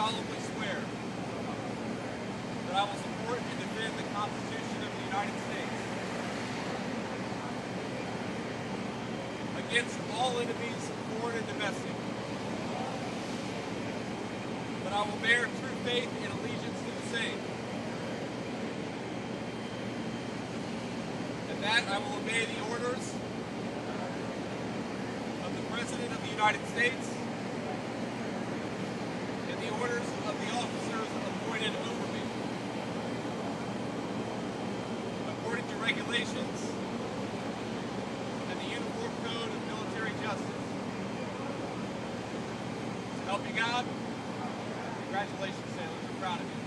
solemnly swear that I will support and defend the Constitution of the United States against all enemies, foreign and domestic, that I will bear true faith and allegiance to the same, and that I will obey the orders of the President of the United States and the orders of the officers appointed over me, according to regulations and the Uniform Code of Military Justice. So help you God. Congratulations, sailors. We're proud of you.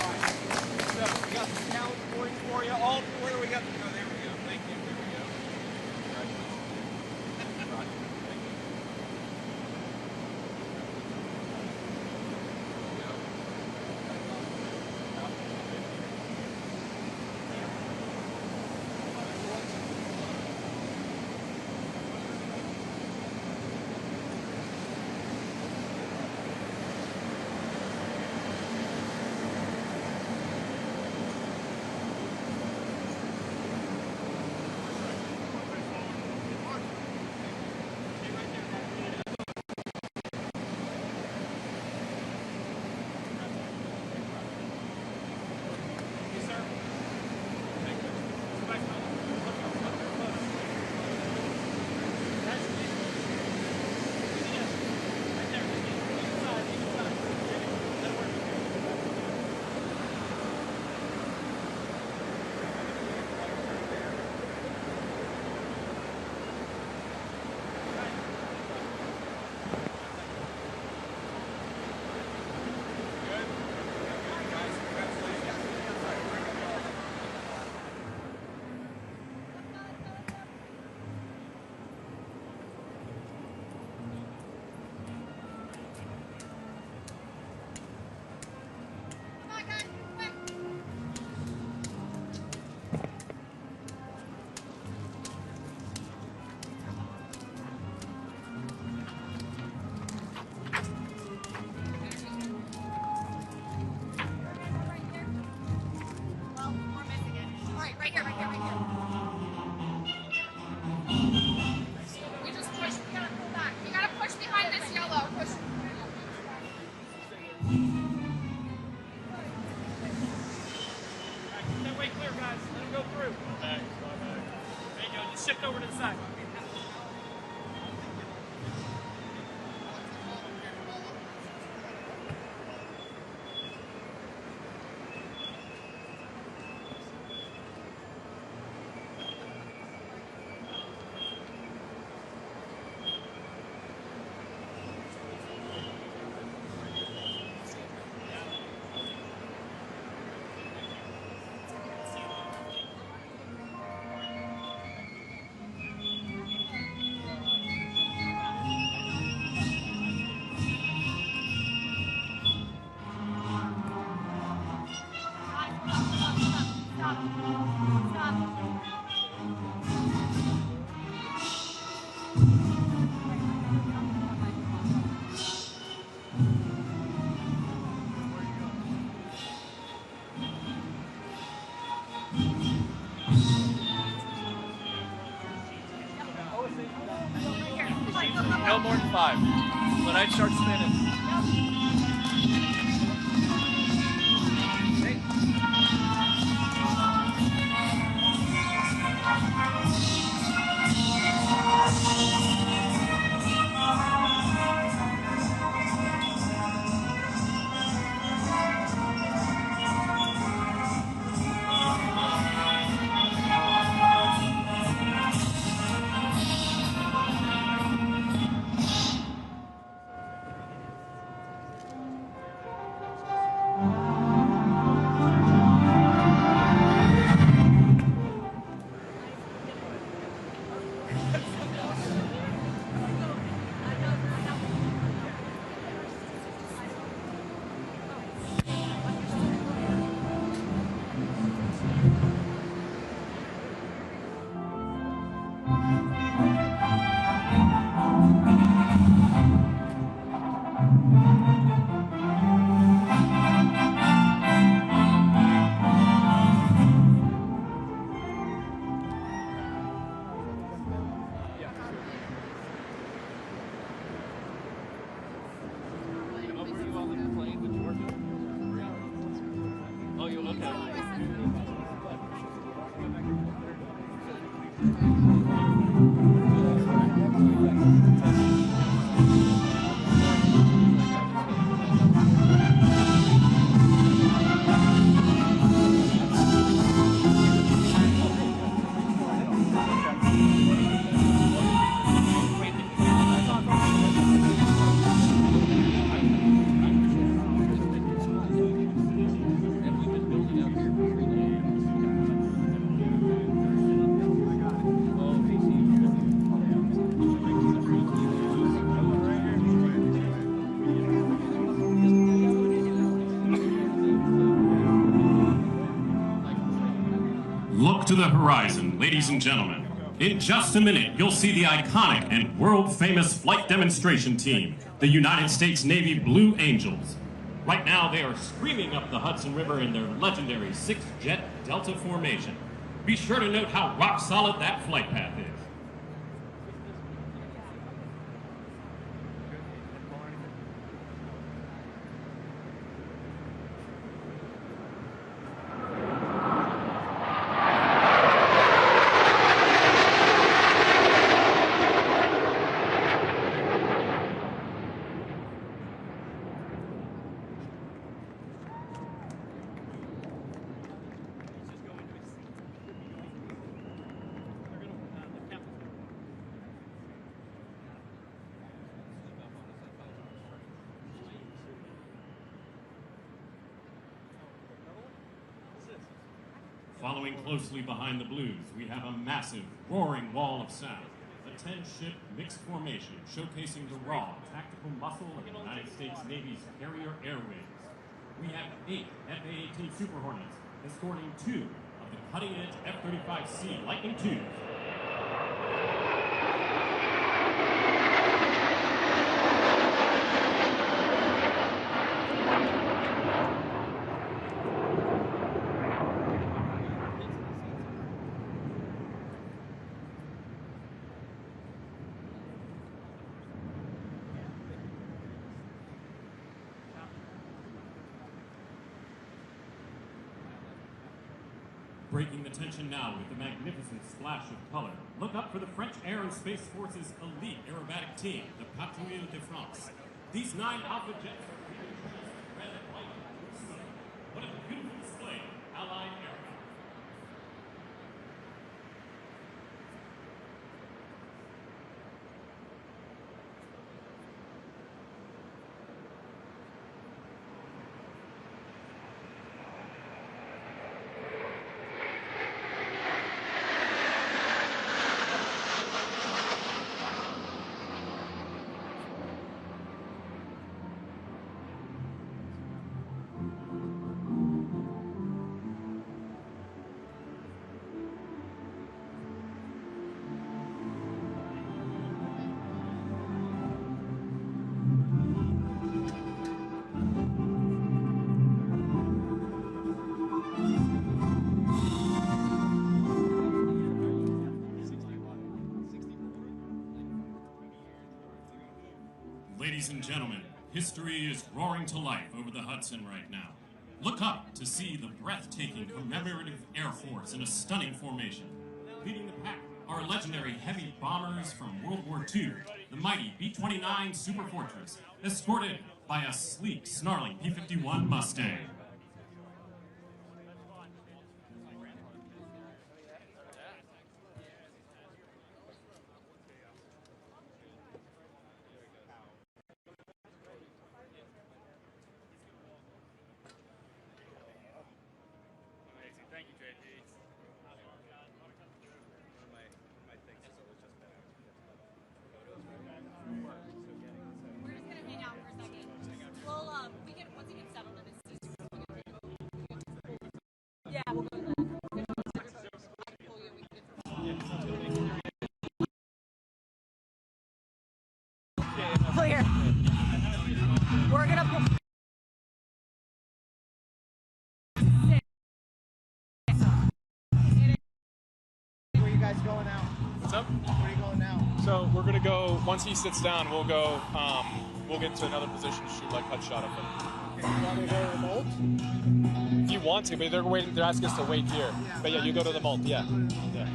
Alright, so we got some challenge points for you. All where do we got to go? There we go. Thank you. There we go. Congratulations. Roger. Thank you. Shift over to the side. No more than 5. When I start spinning. Look to the horizon, ladies and gentlemen. In just a minute, you'll see the iconic and world-famous flight demonstration team, the United States Navy Blue Angels. Right now, they are screaming up the Hudson River in their legendary 6-jet Delta formation. Be sure to note how rock-solid that flight path is. Following closely behind the Blues, we have a massive, roaring wall of sound. A 10-ship mixed formation showcasing the raw, tactical muscle of the United States Navy's carrier air wings. We have 8 F/A-18 Super Hornets escorting 2 of the cutting-edge F-35C Lightning IIs. Breaking the tension now with the magnificent splash of color. Look up for the French Air and Space Force's elite aerobatic team, the Patrouille de France. These 9 Alpha jets are red, white, and blue smoke. What a beautiful display of Allied aircraft. Ladies and gentlemen, history is roaring to life over the Hudson right now. Look up to see the breathtaking commemorative Air Force in a stunning formation. Leading the pack are legendary heavy bombers from World War II, the mighty B-29 Super Fortress, escorted by a sleek, snarling P-51 Mustang. Clear. We're gonna put Where you guys going now? What's up? Where are you going now? So we're gonna go, once he sits down, we'll go, we'll get to another position to shoot like cut shot of him. Okay, you want me to go to the Molt? If you want to, but they're asking us to wait here. Yeah, But yeah, you go to the Molt, yeah. Yeah.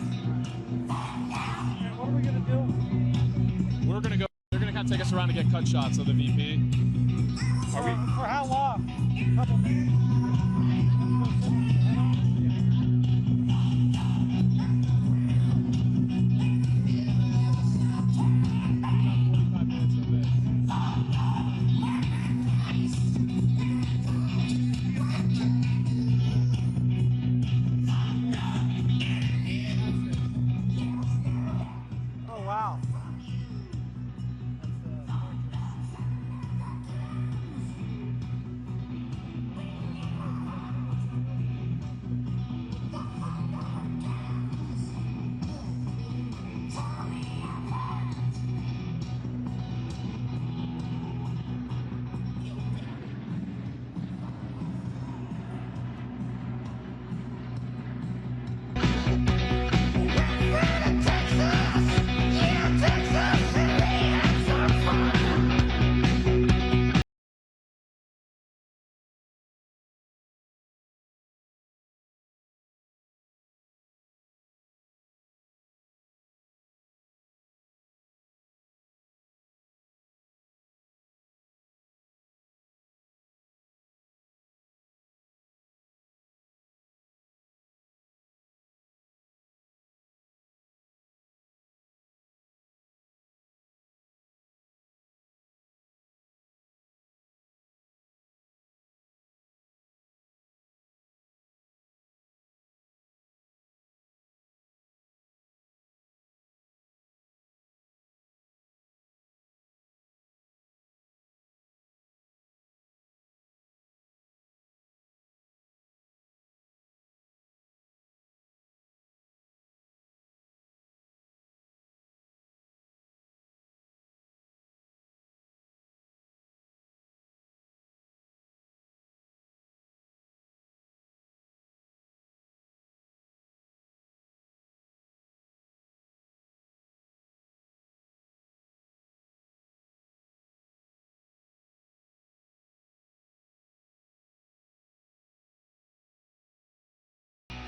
we gonna do? We're gonna go. They're gonna kind of take us around to get cut shots of the VP. Are we? For how long? A couple minutes. Oh wow.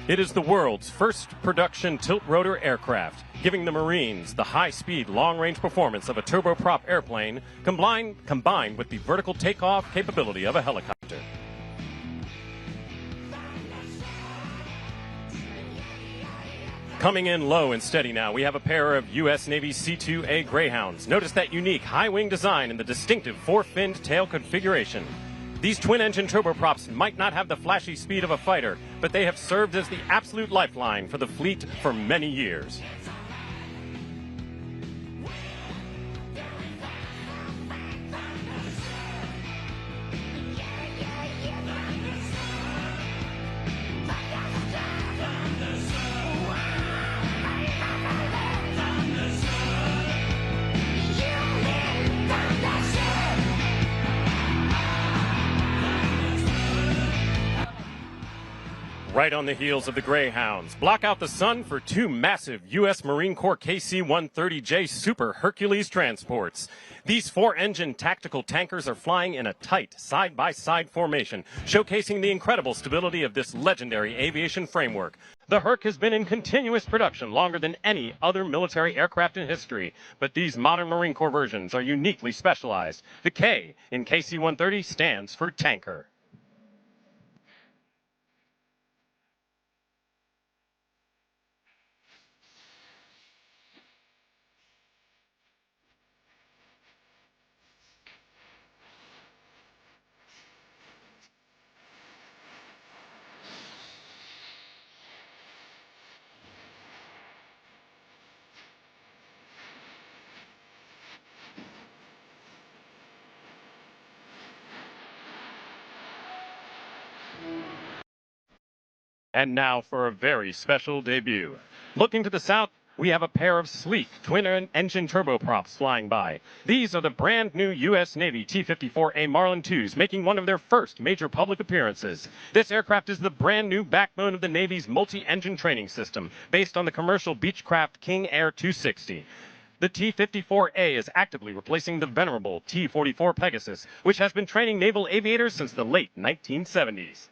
It is the world's first production tilt-rotor aircraft, giving the Marines the high-speed, long-range performance of a turboprop airplane combined with the vertical takeoff capability of a helicopter. Coming in low and steady now, we have a pair of U.S. Navy C-2A Greyhounds. Notice that unique high-wing design and the distinctive four-finned tail configuration. These twin-engine turboprops might not have the flashy speed of a fighter, but they have served as the absolute lifeline for the fleet for many years. Right on the heels of the Greyhounds, block out the sun for two massive U.S. Marine Corps KC-130J Super Hercules transports. These four-engine tactical tankers are flying in a tight side-by-side formation, showcasing the incredible stability of this legendary aviation framework. The Herc has been in continuous production longer than any other military aircraft in history, but these modern Marine Corps versions are uniquely specialized. The K in KC-130 stands for tanker. And now for a very special debut. Looking to the south, we have a pair of sleek twin-engine turboprops flying by. These are the brand new U.S. Navy T-54A Marlin IIs, making one of their first major public appearances. This aircraft is the brand new backbone of the Navy's multi-engine training system, based on the commercial Beechcraft King Air 260. The T-54A is actively replacing the venerable T-44 Pegasus, which has been training naval aviators since the late 1970s.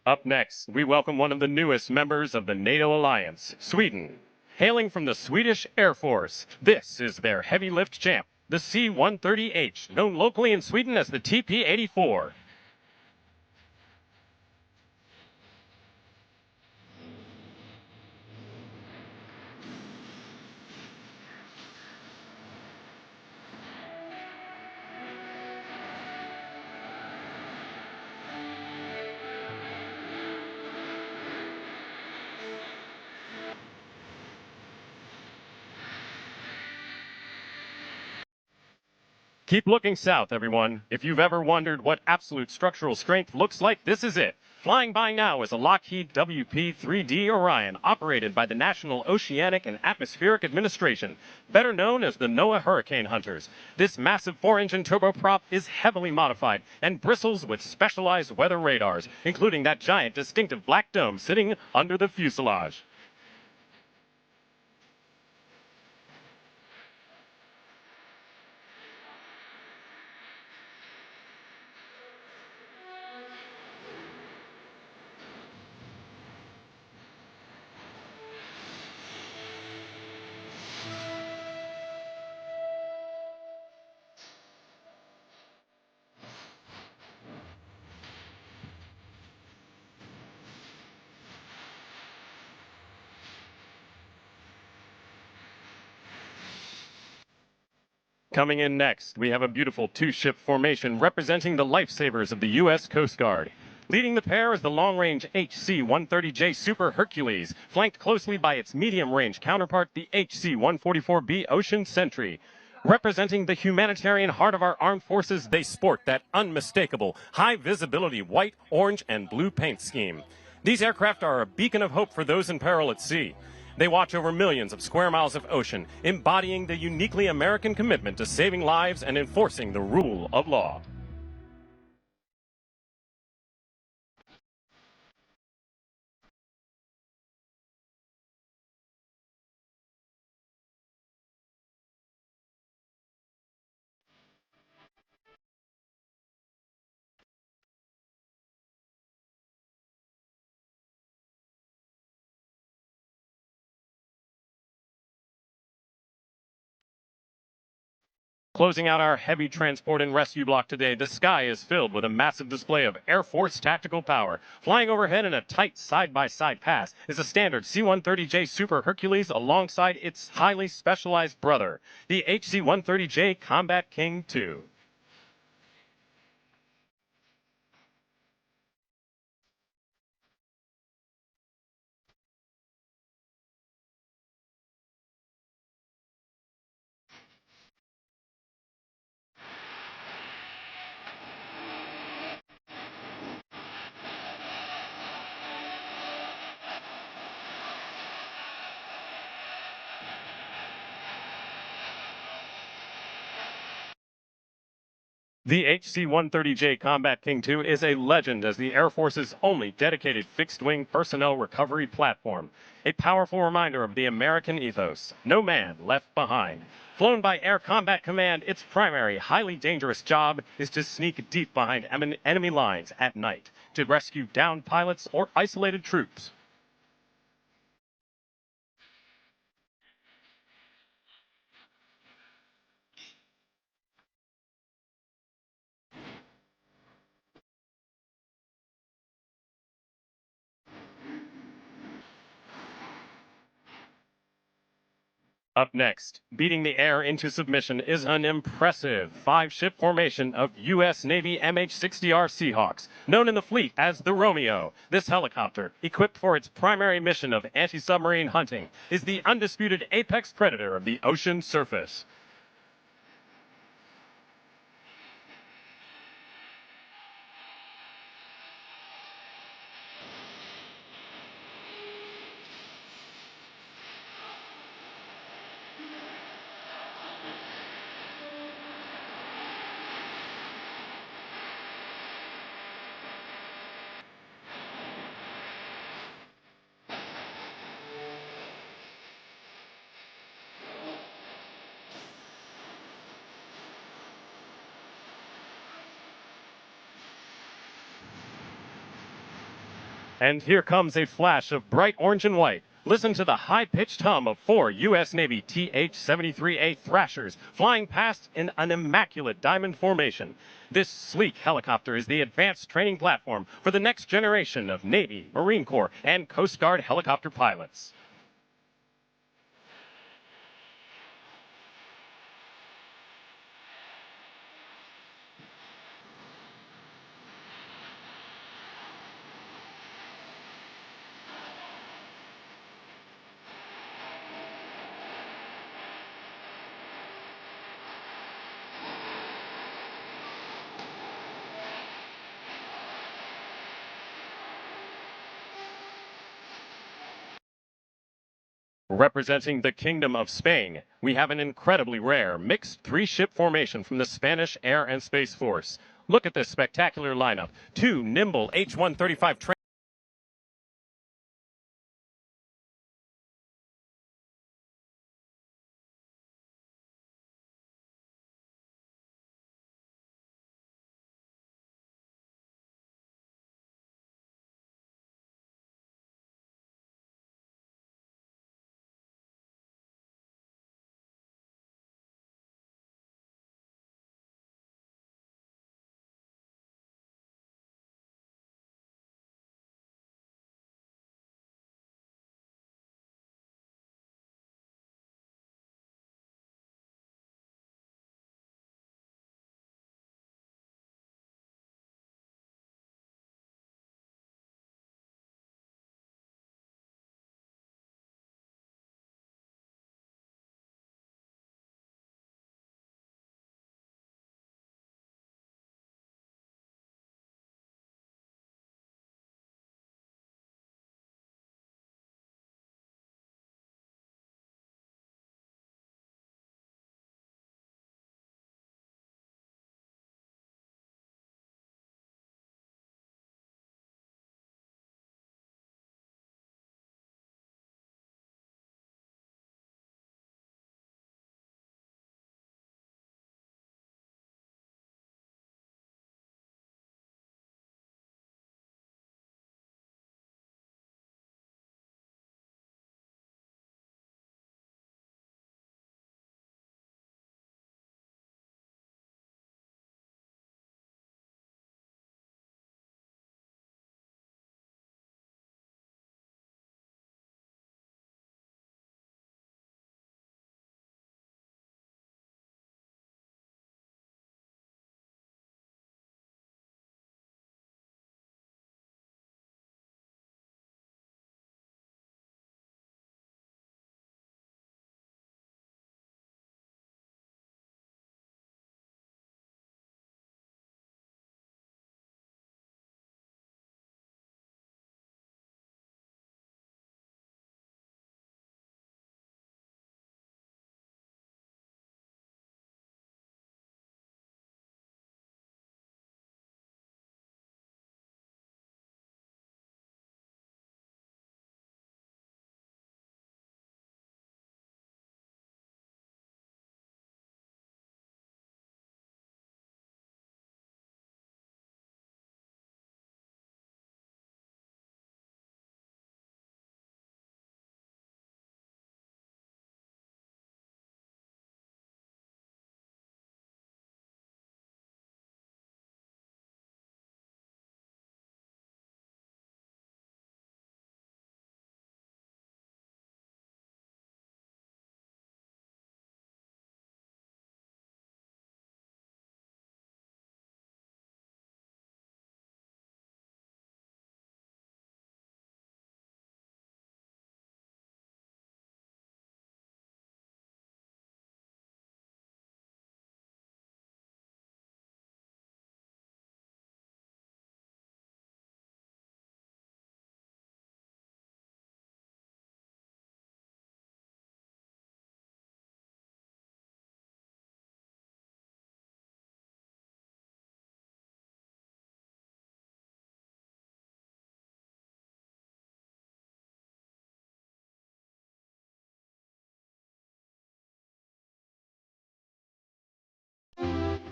Up next, we welcome one of the newest members of the NATO alliance, Sweden. Hailing from the Swedish Air Force, this is their heavy lift champ, the C-130H, known locally in Sweden as the TP-84. Keep looking south, everyone. If you've ever wondered what absolute structural strength looks like, this is it. Flying by now is a Lockheed WP-3D Orion, operated by the National Oceanic and Atmospheric Administration, better known as the NOAA Hurricane Hunters. This massive 4-engine turboprop is heavily modified and bristles with specialized weather radars, including that giant distinctive black dome sitting under the fuselage. Coming in next, we have a beautiful two-ship formation representing the lifesavers of the U.S. Coast Guard. Leading the pair is the long-range HC-130J Super Hercules, flanked closely by its medium-range counterpart, the HC-144B Ocean Sentry. Representing the humanitarian heart of our armed forces, they sport that unmistakable, high-visibility white, orange, and blue paint scheme. These aircraft are a beacon of hope for those in peril at sea. They watch over millions of square miles of ocean, embodying the uniquely American commitment to saving lives and enforcing the rule of law. Closing out our heavy transport and rescue block today, the sky is filled with a massive display of Air Force tactical power. Flying overhead in a tight side-by-side pass is a standard C-130J Super Hercules alongside its highly specialized brother, the HC-130J Combat King II. The HC-130J Combat King II is a legend as the Air Force's only dedicated fixed-wing personnel recovery platform. A powerful reminder of the American ethos, no man left behind. Flown by Air Combat Command, its primary, highly dangerous job is to sneak deep behind enemy lines at night, to rescue downed pilots or isolated troops. Up next, beating the air into submission is an impressive 5-ship formation of U.S. Navy MH-60R Seahawks, known in the fleet as the Romeo. This helicopter, equipped for its primary mission of anti-submarine hunting, is the undisputed apex predator of the ocean surface. And here comes a flash of bright orange and white. Listen to the high-pitched hum of 4 U.S. Navy TH-73A Thrashers flying past in an immaculate diamond formation. This sleek helicopter is the advanced training platform for the next generation of Navy, Marine Corps, and Coast Guard helicopter pilots. Representing the Kingdom of Spain, we have an incredibly rare mixed 3-ship formation from the Spanish Air and Space Force. Look at this spectacular lineup. 2 nimble H-135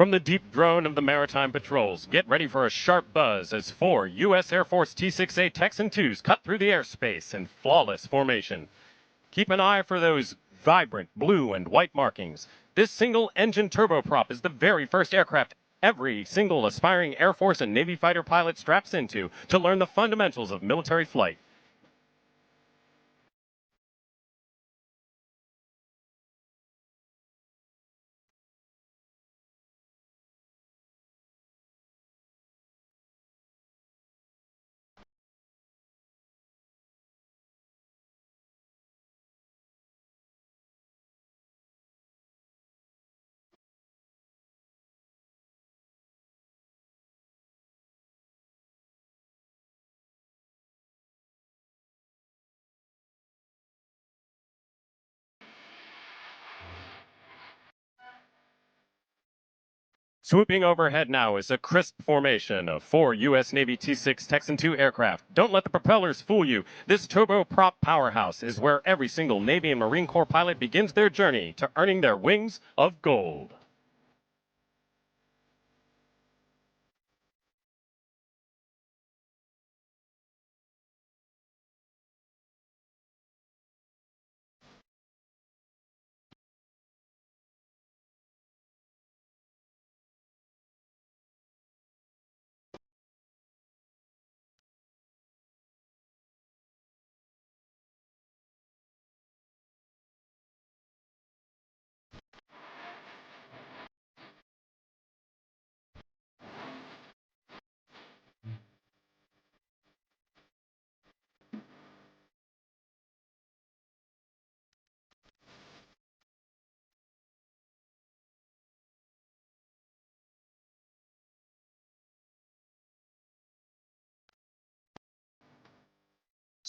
From the deep drone of the maritime patrols, get ready for a sharp buzz as 4 U.S. Air Force T-6A Texan IIs cut through the airspace in flawless formation. Keep an eye for those vibrant blue and white markings. This single-engine turboprop is the very first aircraft every single aspiring Air Force and Navy fighter pilot straps into to learn the fundamentals of military flight. Swooping overhead now is a crisp formation of 4 U.S. Navy T-6 Texan II aircraft. Don't let the propellers fool you. This turboprop powerhouse is where every single Navy and Marine Corps pilot begins their journey to earning their wings of gold.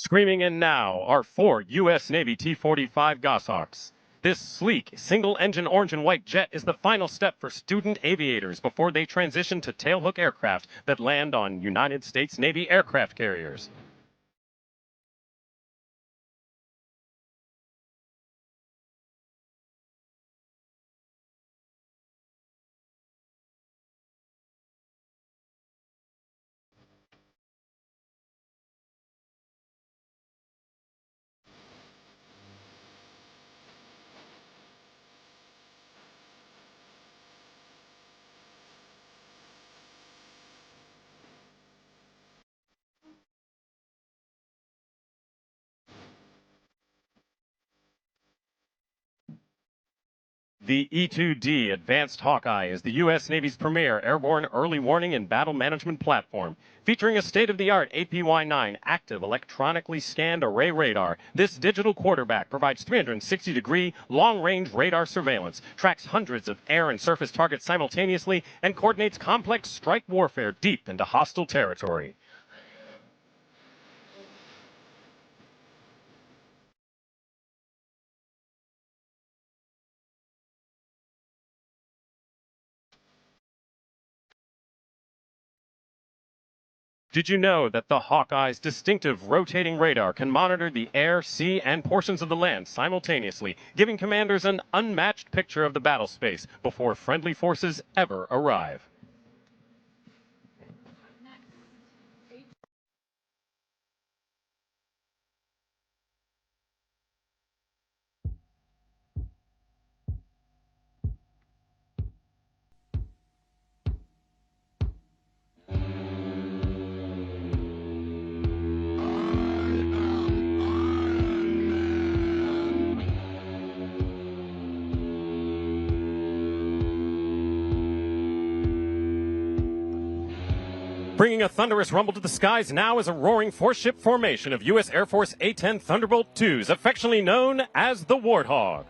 Screaming in now are 4 U.S. Navy T-45 Goshawks. This sleek, single-engine orange and white jet is the final step for student aviators before they transition to tailhook aircraft that land on United States Navy aircraft carriers. The E-2D Advanced Hawkeye is the U.S. Navy's premier airborne early warning and battle management platform. Featuring a state-of-the-art APY-9 active electronically scanned array radar, this digital quarterback provides 360-degree long-range radar surveillance, tracks hundreds of air and surface targets simultaneously, and coordinates complex strike warfare deep into hostile territory. Did you know that the Hawkeye's distinctive rotating radar can monitor the air, sea, and portions of the land simultaneously, giving commanders an unmatched picture of the battle space before friendly forces ever arrive? Bringing a thunderous rumble to the skies now is a roaring four-ship formation of U.S. Air Force A-10 Thunderbolt IIs, affectionately known as the Warthog.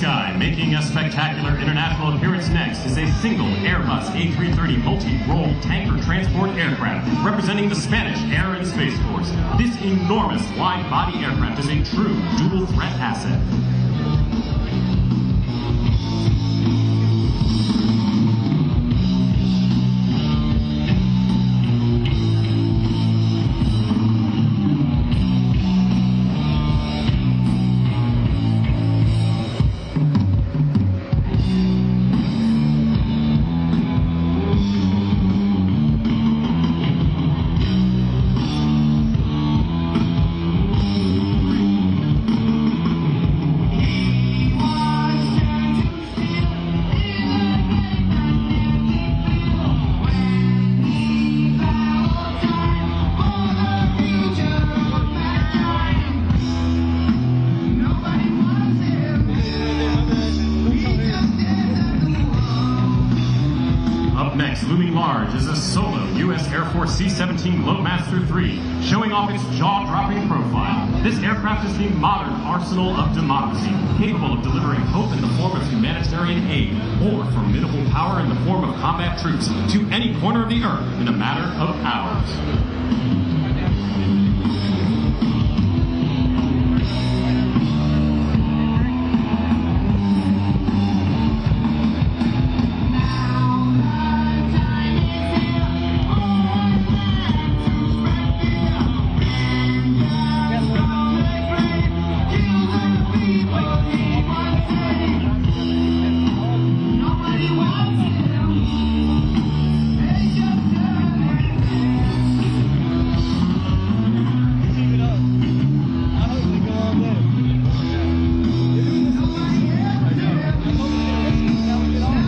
sky, making a spectacular international appearance next is a single Airbus A330 multi-role tanker transport aircraft representing the Spanish Air and Space Force. This enormous wide-body aircraft is a true dual-threat asset. Looming large is a solo U.S. Air Force C-17 Globemaster III, showing off its jaw-dropping profile. This aircraft is the modern arsenal of democracy, capable of delivering hope in the form of humanitarian aid, or formidable power in the form of combat troops, to any corner of the earth in a matter of hours.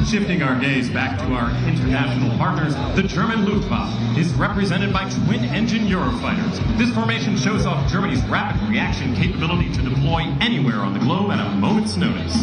Shifting our gaze back to our international partners, the German Luftwaffe is represented by twin-engine Eurofighters. This formation shows off Germany's rapid reaction capability to deploy anywhere on the globe at a moment's notice.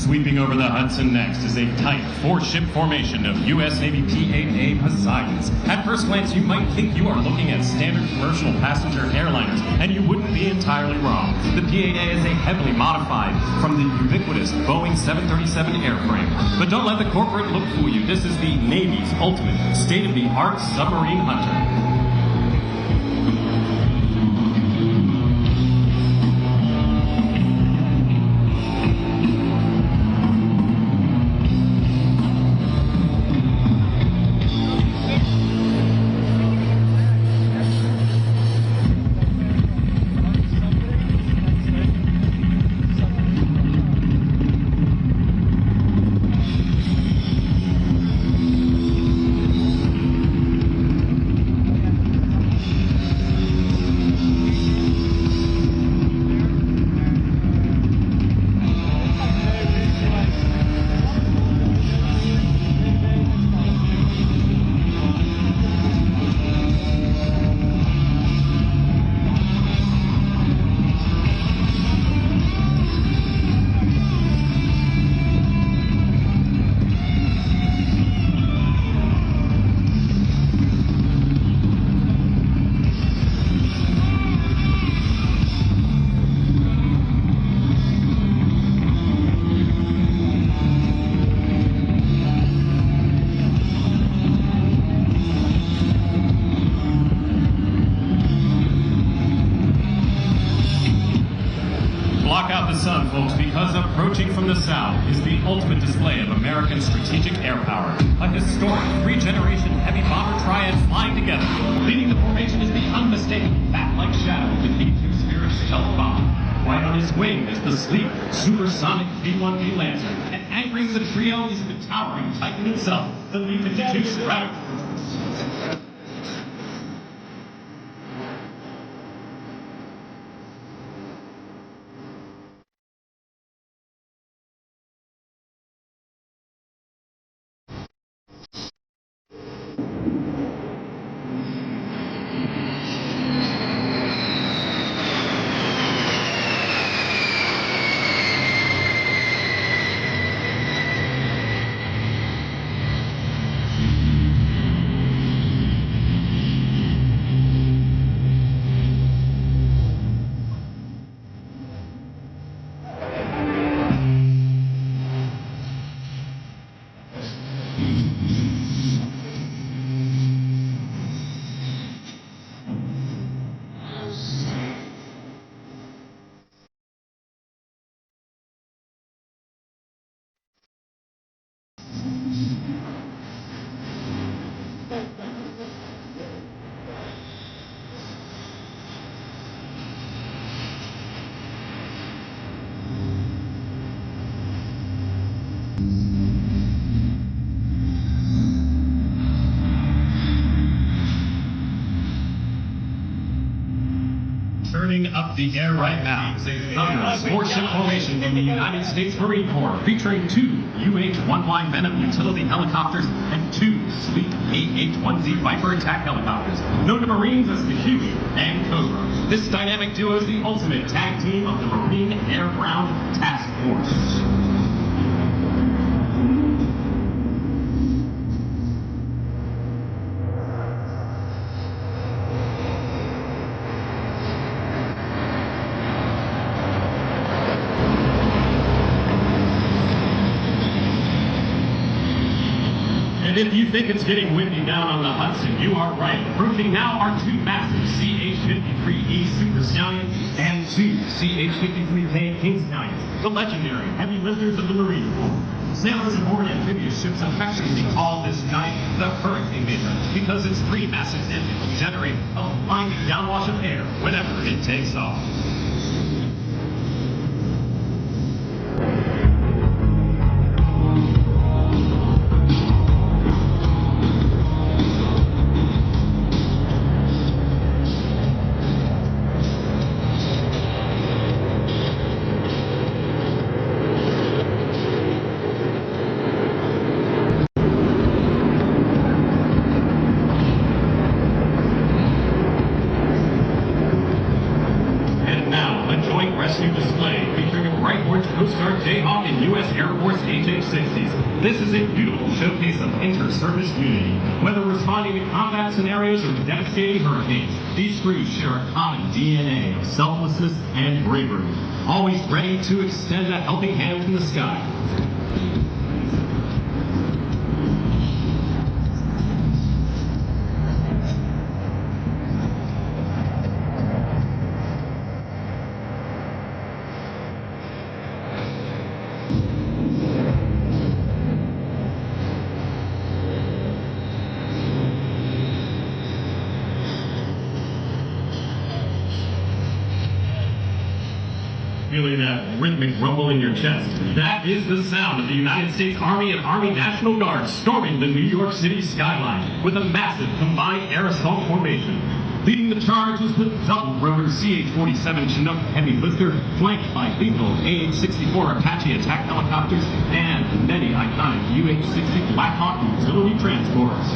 Sweeping over the Hudson next is a tight four-ship formation of U.S. Navy P-8A Poseidons. At first glance, you might think you are looking at standard commercial passenger airliners, and you wouldn't be entirely wrong. The P-8A is a heavily modified from the ubiquitous Boeing 737 airframe. But don't let the corporate look fool you. This is the Navy's ultimate state-of-the-art submarine hunter. Block out the sun, folks, because approaching from the south is the ultimate display of American strategic air power. A historic three-generation heavy bomber triad flying together. Leading the formation is the unmistakable bat-like shadow of the B-2 Spirit stealth bomber. White on his wing is the sleek, supersonic B-1B Lancer, and anchoring the trio is the towering Titan itself, the B-52 Stratoforce. Turning up the air right now is a thunderous four-ship formation from the United States Marine Corps, featuring 2 UH-1Y Venom utility helicopters and 2 sleek AH-1Z Viper attack helicopters, known to Marines as the Huey and Cobra. This dynamic duo is the ultimate tag team of the Marine Air-Ground Task Force. And if you think it's getting windy down on the Hudson, you are right. Approaching now are 2 massive CH-53E Super Stallions and 2 CH-53K King Stallions, the legendary heavy lifters of the Marine Corps. Sailors aboard amphibious ships affectionately call this giant the Hurricane Maker because its 3 massive engines generate a blinding downwash of air whenever it takes off. Rescue display featuring a Bright Orange Coast Guard Jayhawk and U.S. Air Force HH-60s. This is a beautiful showcase of inter-service unity. Whether responding to combat scenarios or devastating hurricanes, these crews share a common DNA of selflessness and bravery, always ready to extend a helping hand from the sky. Feeling that rhythmic rumble in your chest? That is the sound of the United States Army and Army National Guard storming the New York City skyline with a massive combined air assault formation. Leading the charge was the double-rotor CH-47 Chinook heavy lifter, flanked by lethal AH-64 Apache attack helicopters and many iconic UH-60 Blackhawk utility transports.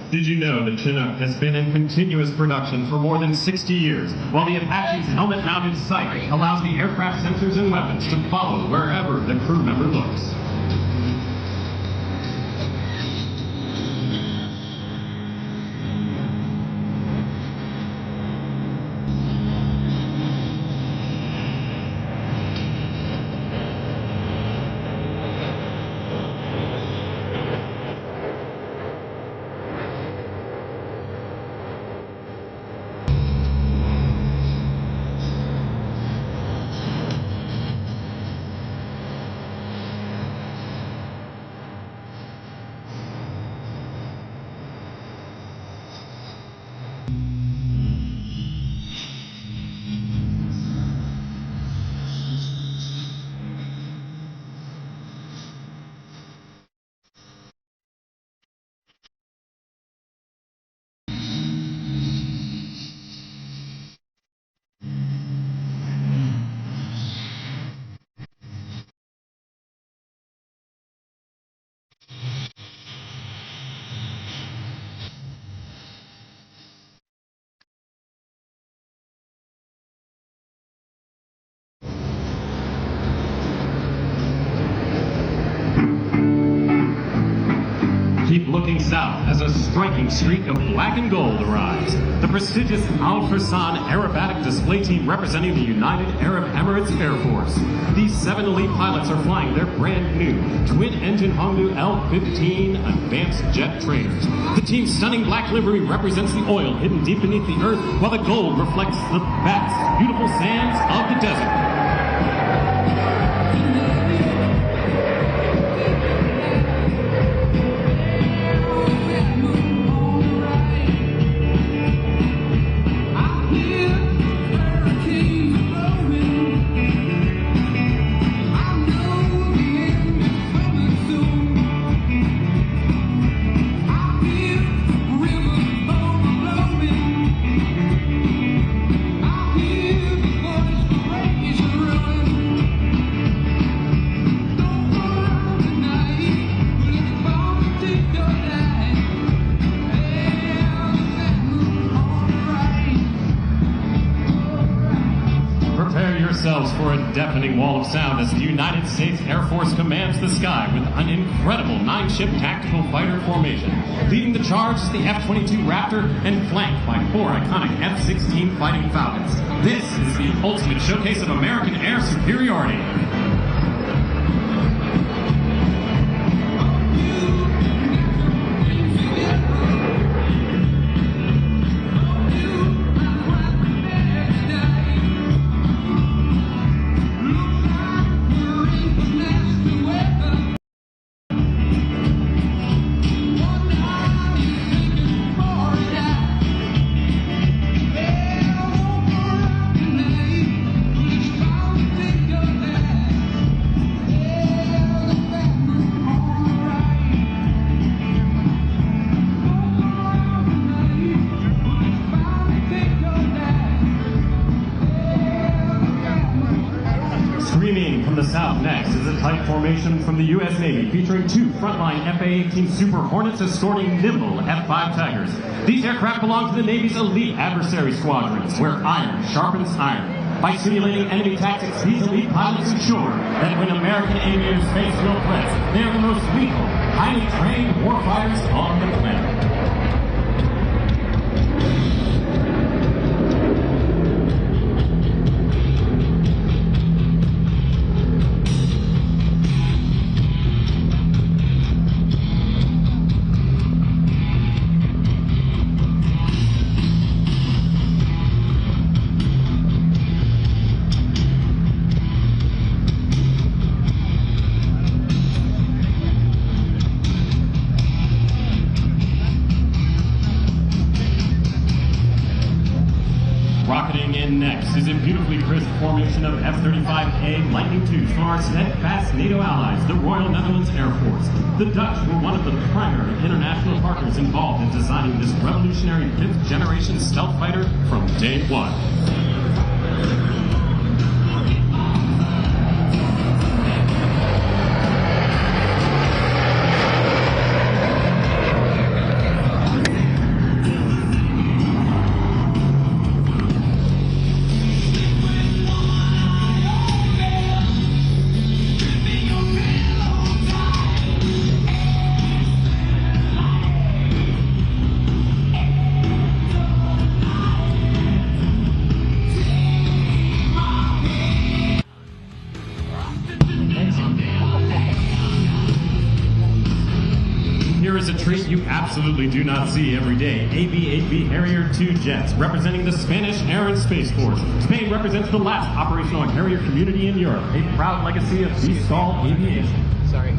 Did you know the Chinook has been in continuous production for more than 60 years, while the Apache's helmet-mounted sight allows the aircraft sensors and weapons to follow wherever the crew member looks? looking south as a striking streak of black and gold arrives. The prestigious Al Fursan Aerobatic Display Team representing the United Arab Emirates Air Force. These 7 elite pilots are flying their brand new twin-engine Hongdu L-15 advanced jet trainers. The team's stunning black livery represents the oil hidden deep beneath the earth, while the gold reflects the vast, beautiful sands of the desert. For a deafening wall of sound as the United States Air Force commands the sky with an incredible 9-ship tactical fighter formation. Leading the charge is the F-22 Raptor and flanked by 4 iconic F-16 Fighting Falcons. This is the ultimate showcase of American air superiority. The south next is a tight formation from the U.S. Navy featuring 2 frontline F-A-18 Super Hornets escorting nimble F-5 Tigers. These aircraft belong to the Navy's elite adversary squadrons, where iron sharpens iron. By simulating enemy tactics, these elite pilots ensure that when American aviators face real threats, they are the most lethal, highly trained warfighters on the planet. Rocketing in next is a beautifully crisp formation of F-35A Lightning IIs from our steadfast NATO allies, the Royal Netherlands Air Force. The Dutch were one of the primary international partners involved in designing this revolutionary 5th-generation stealth fighter from day one. Here is a treat you absolutely do not see every day. AB-8B Harrier II jets, representing the Spanish Air and Space Force. Spain represents the last operational Harrier community in Europe, a proud legacy of Vstall aviation. Sorry.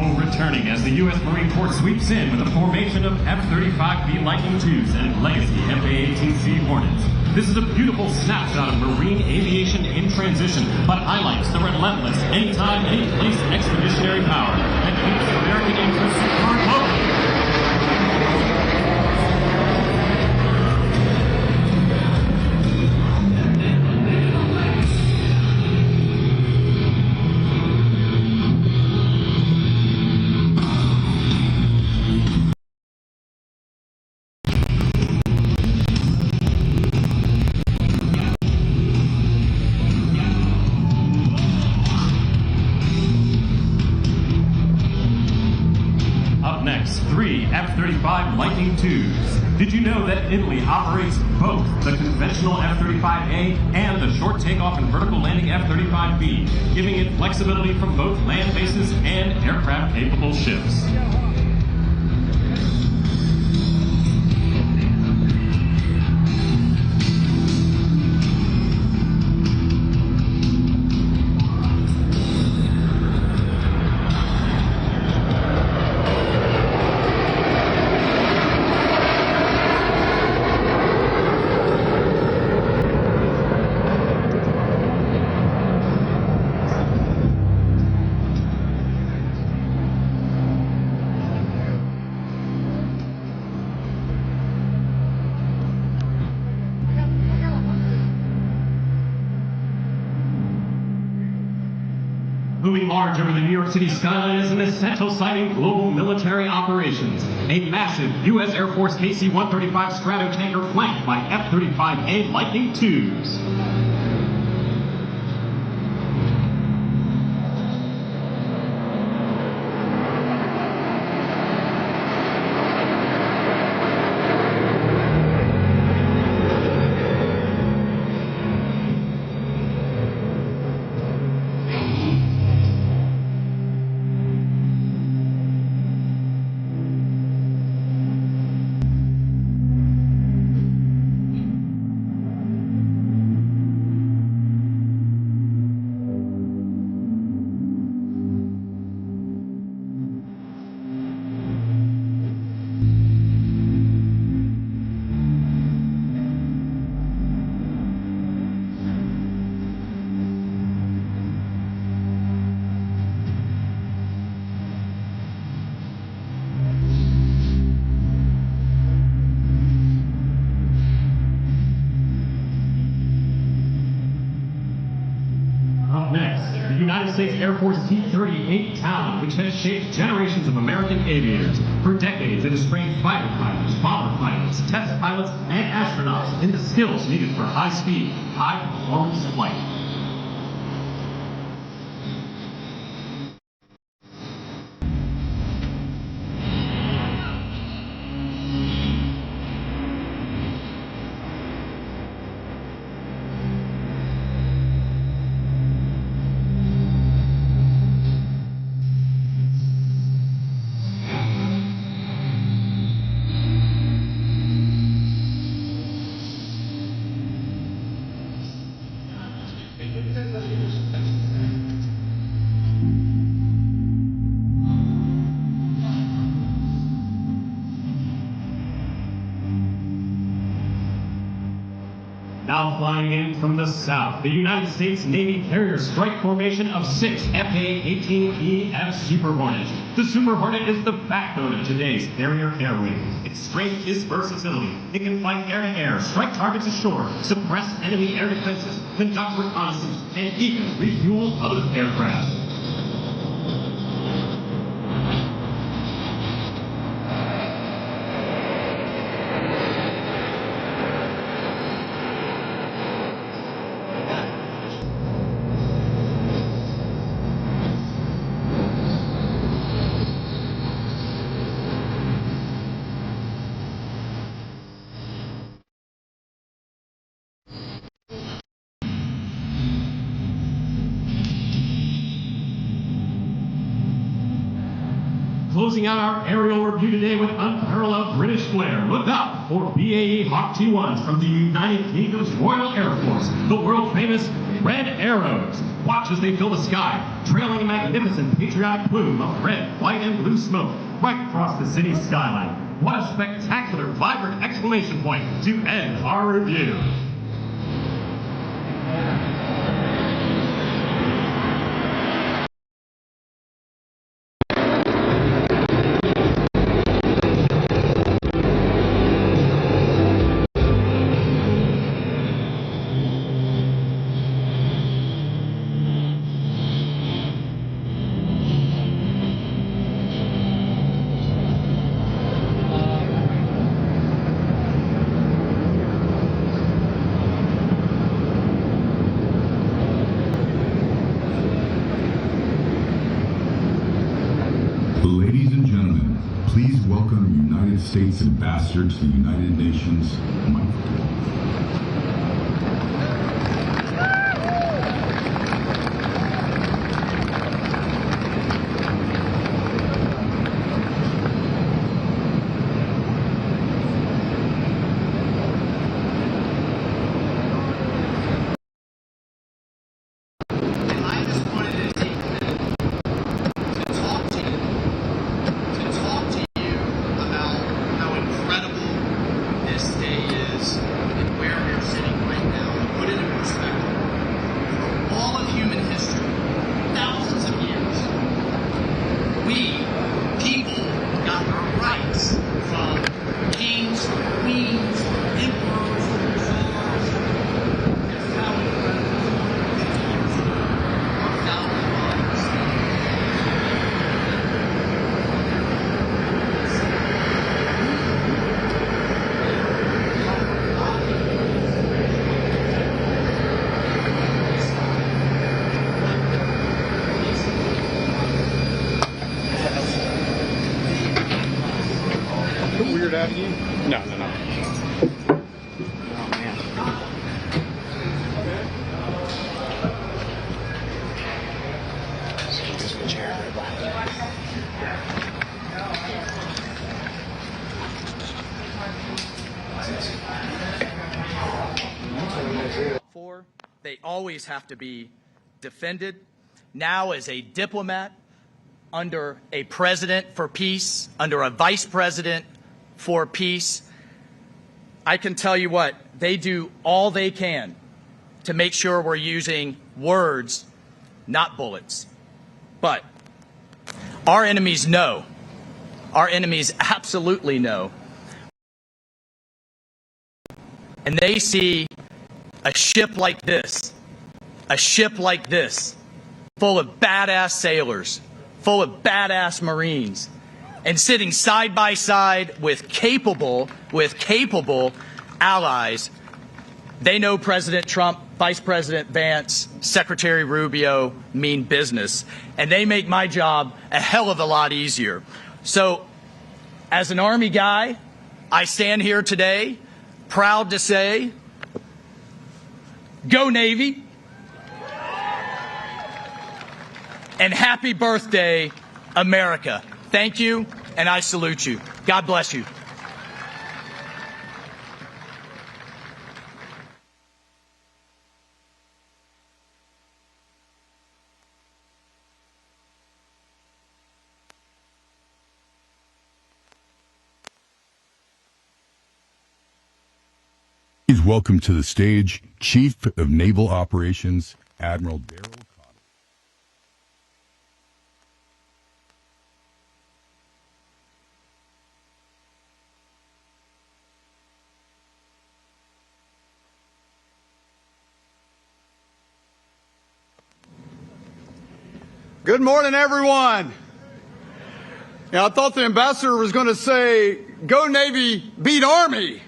Naval returning as the U.S. Marine Corps sweeps in with a formation of F-35B Lightning IIs and legacy F/A-18C Hornets. This is a beautiful snapshot of marine aviation in transition, but highlights the relentless, anytime, anyplace expeditionary power that keeps American interests hard local. Up next, 3 F-35 Lightning IIs. Did you know that Italy operates both the conventional F-35A and the short takeoff and vertical landing F-35B, giving it flexibility from both land bases and aircraft-capable ships? Looming large over the New York City skyline is an essential site in global military operations. A massive U.S. Air Force AC135 Stratotanker flanked by F-35A Lightning IIs. Up next, the United States Air Force T-38 Talon, which has shaped generations of American aviators. For decades, it has trained fighter pilots, bomber pilots, test pilots, and astronauts in the skills needed for high-speed, high-performance flight. Now flying in from the south, the United States Navy carrier strike formation of 6 F/A-18EF Super Hornets. The Super Hornet is the backbone of today's carrier air wing. Its strength is versatility. It can fight air-to-air, strike targets ashore, suppress enemy air defenses, conduct reconnaissance, and even refuel other aircraft. Closing out our aerial review today with unparalleled British flair. Look out for BAE Hawk T1s from the United Kingdom's Royal Air Force, the world famous red arrows. Watch as they fill the sky, trailing a magnificent patriotic plume of red, white, and blue smoke right across the city's skyline. What a spectacular, vibrant exclamation point to end our review. Ladies and gentlemen, please welcome United States Ambassador to the United Nations, Michael. I just wanted to take a minute to talk to you about how incredible this day is and where we're sitting right now. To put it in perspective, for all of human history, thousands of years, we, people, got our rights from kings, queens, emperors, czars. That's how incredible our founding fathers. Weird out of you? No. For, they always have to be defended. Now, as a diplomat, under a president for peace, under a vice president for peace, I can tell you what, they do all they can to make sure we're using words, not bullets. But our enemies know, our enemies absolutely know, and they see a ship like this, full of badass sailors, full of badass Marines, and sitting side by side with capable allies. They know President Trump, Vice President Vance, Secretary Rubio mean business, and they make my job a hell of a lot easier. So, as an Army guy, I stand here today proud to say, go Navy, and happy birthday, America. Thank you, and I salute you. God bless you. Please welcome to the stage Chief of Naval Operations, Admiral Darrell Connor. Good morning, everyone. Now, I thought the ambassador was going to say, go Navy, beat Army.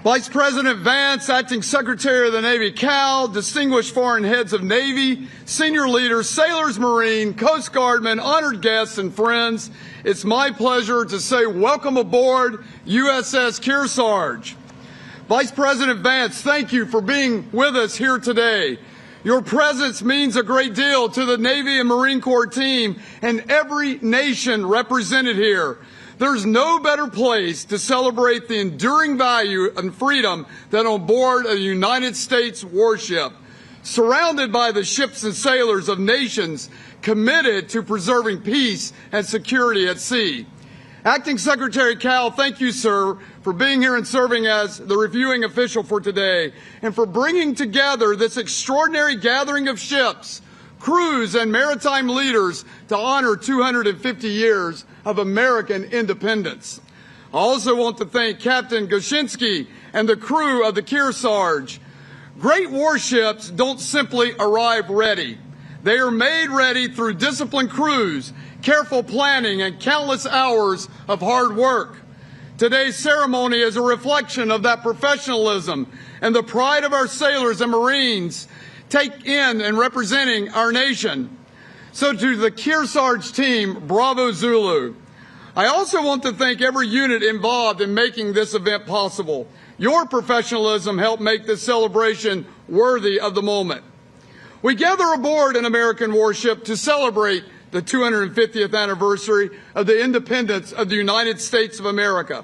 Vice President Vance, Acting Secretary of the Navy Cal, distinguished foreign heads of Navy, senior leaders, sailors, Marine, Coast Guardmen, honored guests, and friends, it's my pleasure to say welcome aboard USS Kearsarge. Vice President Vance, thank you for being with us here today. Your presence means a great deal to the Navy and Marine Corps team and every nation represented here. There's no better place to celebrate the enduring value and freedom than on board a United States warship, surrounded by the ships and sailors of nations committed to preserving peace and security at sea. Acting Secretary Cal, thank you, sir, for being here and serving as the reviewing official for today, and for bringing together this extraordinary gathering of ships, crews, and maritime leaders to honor 250 years of American independence. I also want to thank Captain Goshinsky and the crew of the Kearsarge. Great warships don't simply arrive ready. They are made ready through disciplined crews, careful planning, and countless hours of hard work. Today's ceremony is a reflection of that professionalism and the pride of our sailors and Marines take in and representing our nation. So to the Kearsarge team, bravo Zulu. I also want to thank every unit involved in making this event possible. Your professionalism helped make this celebration worthy of the moment. We gather aboard an American warship to celebrate the 250th anniversary of the independence of the United States of America.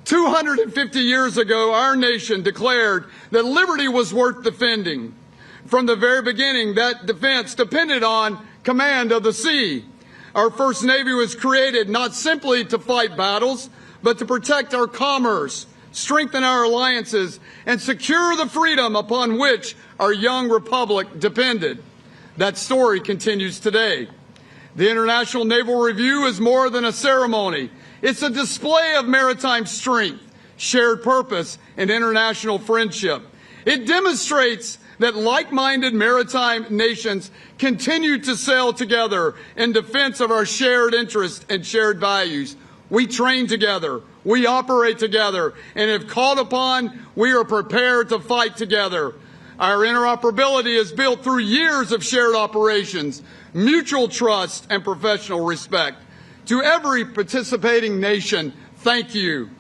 250 years ago, our nation declared that liberty was worth defending. From the very beginning, that defense depended on command of the sea. Our first Navy was created not simply to fight battles, but to protect our commerce, strengthen our alliances, and secure the freedom upon which our young republic depended. That story continues today. The International Naval Review is more than a ceremony. It's a display of maritime strength, shared purpose, and international friendship. It demonstrates that like-minded maritime nations continue to sail together in defense of our shared interests and shared values. We train together, we operate together, and if called upon, we are prepared to fight together. Our interoperability is built through years of shared operations, mutual trust, and professional respect. To every participating nation, thank you.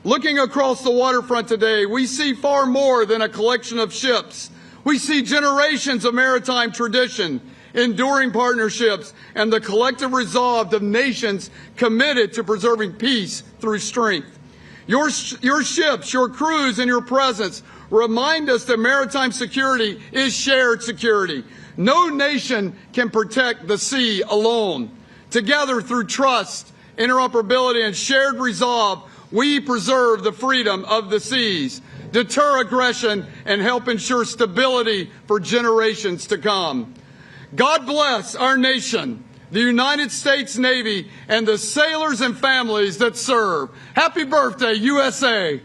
Looking across the waterfront today, we see far more than a collection of ships. We see generations of maritime tradition, enduring partnerships, and the collective resolve of nations committed to preserving peace through strength. Your ships, your crews, and your presence remind us that maritime security is shared security. No nation can protect the sea alone. Together, through trust, interoperability, and shared resolve, we preserve the freedom of the seas, deter aggression, and help ensure stability for generations to come. God bless our nation, the United States Navy, and the sailors and families that serve. Happy birthday, USA!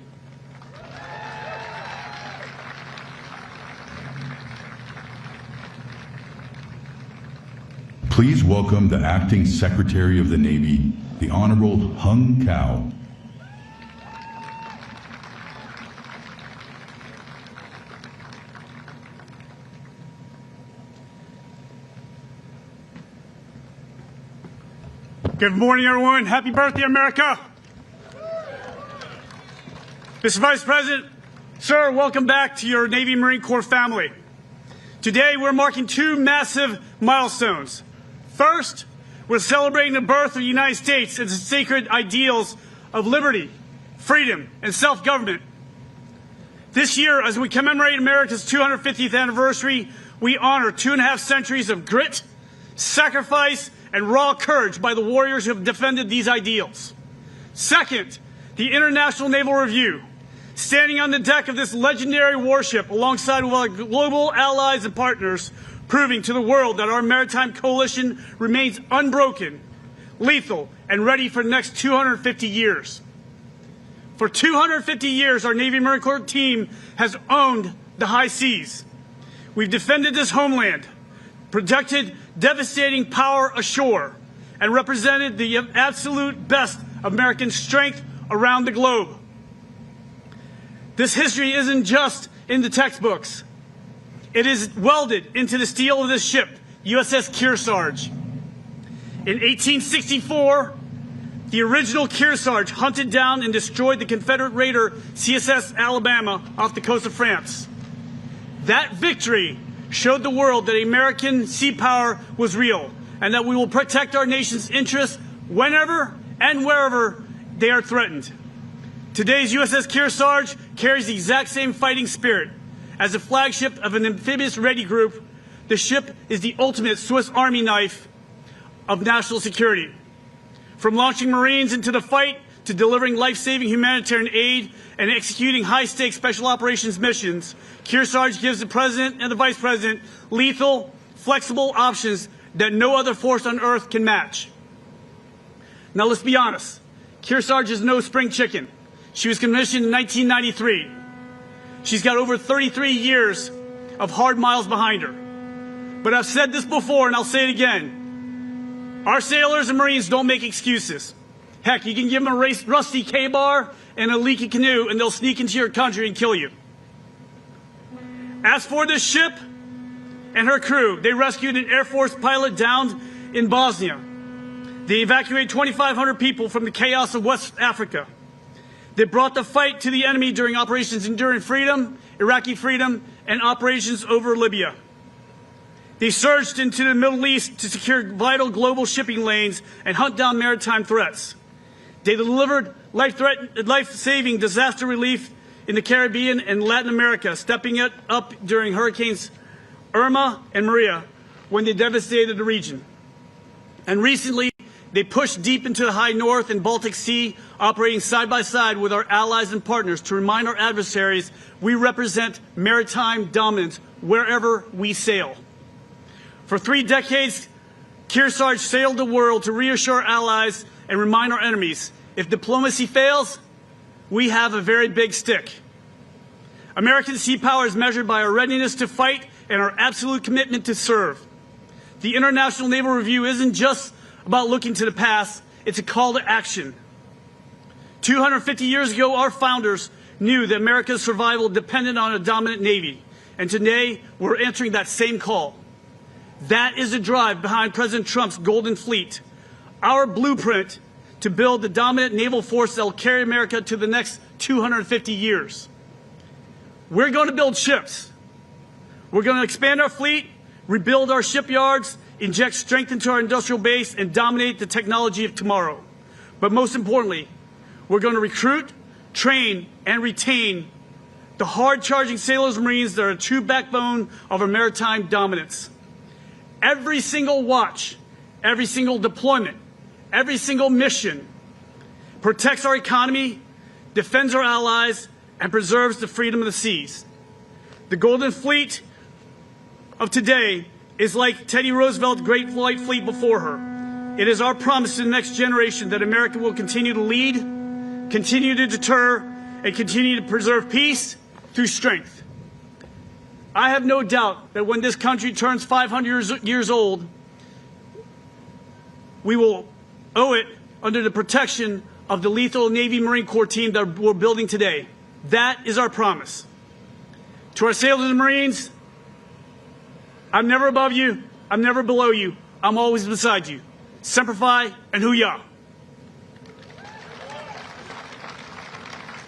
Please welcome the Acting Secretary of the Navy, the Honorable Hung Cao. Good morning, everyone. Happy birthday, America. Mr. Vice President, sir, welcome back to your Navy Marine Corps family. Today, we're marking two massive milestones. First, we're celebrating the birth of the United States and its sacred ideals of liberty, freedom, and self-government. This year, as we commemorate America's 250th anniversary, we honor 2.5 centuries of grit, sacrifice, and raw courage by the warriors who have defended these ideals. Second, the International Naval Review, standing on the deck of this legendary warship alongside with our global allies and partners, proving to the world that our maritime coalition remains unbroken, lethal, and ready for the next 250 years. For 250 years, our Navy Marine Corps team has owned the high seas. We've defended this homeland, protected devastating power ashore, and represented the absolute best American strength around the globe. This history isn't just in the textbooks. It is welded into the steel of this ship, USS Kearsarge. In 1864, the original Kearsarge hunted down and destroyed the Confederate raider CSS Alabama off the coast of France. That victory showed the world that American sea power was real and that we will protect our nation's interests whenever and wherever they are threatened. Today's USS Kearsarge carries the exact same fighting spirit. As a flagship of an amphibious ready group, the ship is the ultimate Swiss Army knife of national security. From launching Marines into the fight to delivering life-saving humanitarian aid and executing high-stakes special operations missions, Kearsarge gives the President and the Vice President lethal, flexible options that no other force on Earth can match. Now let's be honest, Kearsarge is no spring chicken. She was commissioned in 1993. She's got over 33 years of hard miles behind her. But I've said this before and I'll say it again. Our sailors and Marines don't make excuses. Heck, you can give them a rusty K-bar and a leaky canoe and they'll sneak into your country and kill you. As for this ship and her crew, they rescued an Air Force pilot downed in Bosnia. They evacuated 2,500 people from the chaos of West Africa. They brought the fight to the enemy during Operations Enduring Freedom, Iraqi Freedom, and Operations over Libya. They surged into the Middle East to secure vital global shipping lanes and hunt down maritime threats. They delivered life-saving disaster relief in the Caribbean and Latin America, stepping it up during Hurricanes Irma and Maria when they devastated the region. And recently, they pushed deep into the high north and Baltic Sea, operating side by side with our allies and partners to remind our adversaries we represent maritime dominance wherever we sail. For 3 decades, Kearsarge sailed the world to reassure allies and remind our enemies, if diplomacy fails, we have a very big stick. American sea power is measured by our readiness to fight and our absolute commitment to serve. The International Naval Review isn't just about looking to the past, it's a call to action. 250 years ago, our founders knew that America's survival depended on a dominant Navy, and today we're answering that same call. That is the drive behind President Trump's Golden Fleet, our blueprint to build the dominant naval force that will carry America to the next 250 years. We're going to build ships. We're going to expand our fleet, rebuild our shipyards, inject strength into our industrial base, and dominate the technology of tomorrow. But most importantly, we're going to recruit, train, and retain the hard-charging sailors and Marines that are a true backbone of our maritime dominance. Every single watch, every single deployment, every single mission protects our economy, defends our allies, and preserves the freedom of the seas. The Golden Fleet of today is like Teddy Roosevelt's Great White Fleet before her. It is our promise to the next generation that America will continue to lead, continue to deter, and continue to preserve peace through strength. I have no doubt that when this country turns 500 years old, we will owe it under the protection of the lethal Navy Marine Corps team that we're building today. That is our promise. To our sailors and Marines, I'm never above you, I'm never below you, I'm always beside you. Semper Fi and Hoo-yah.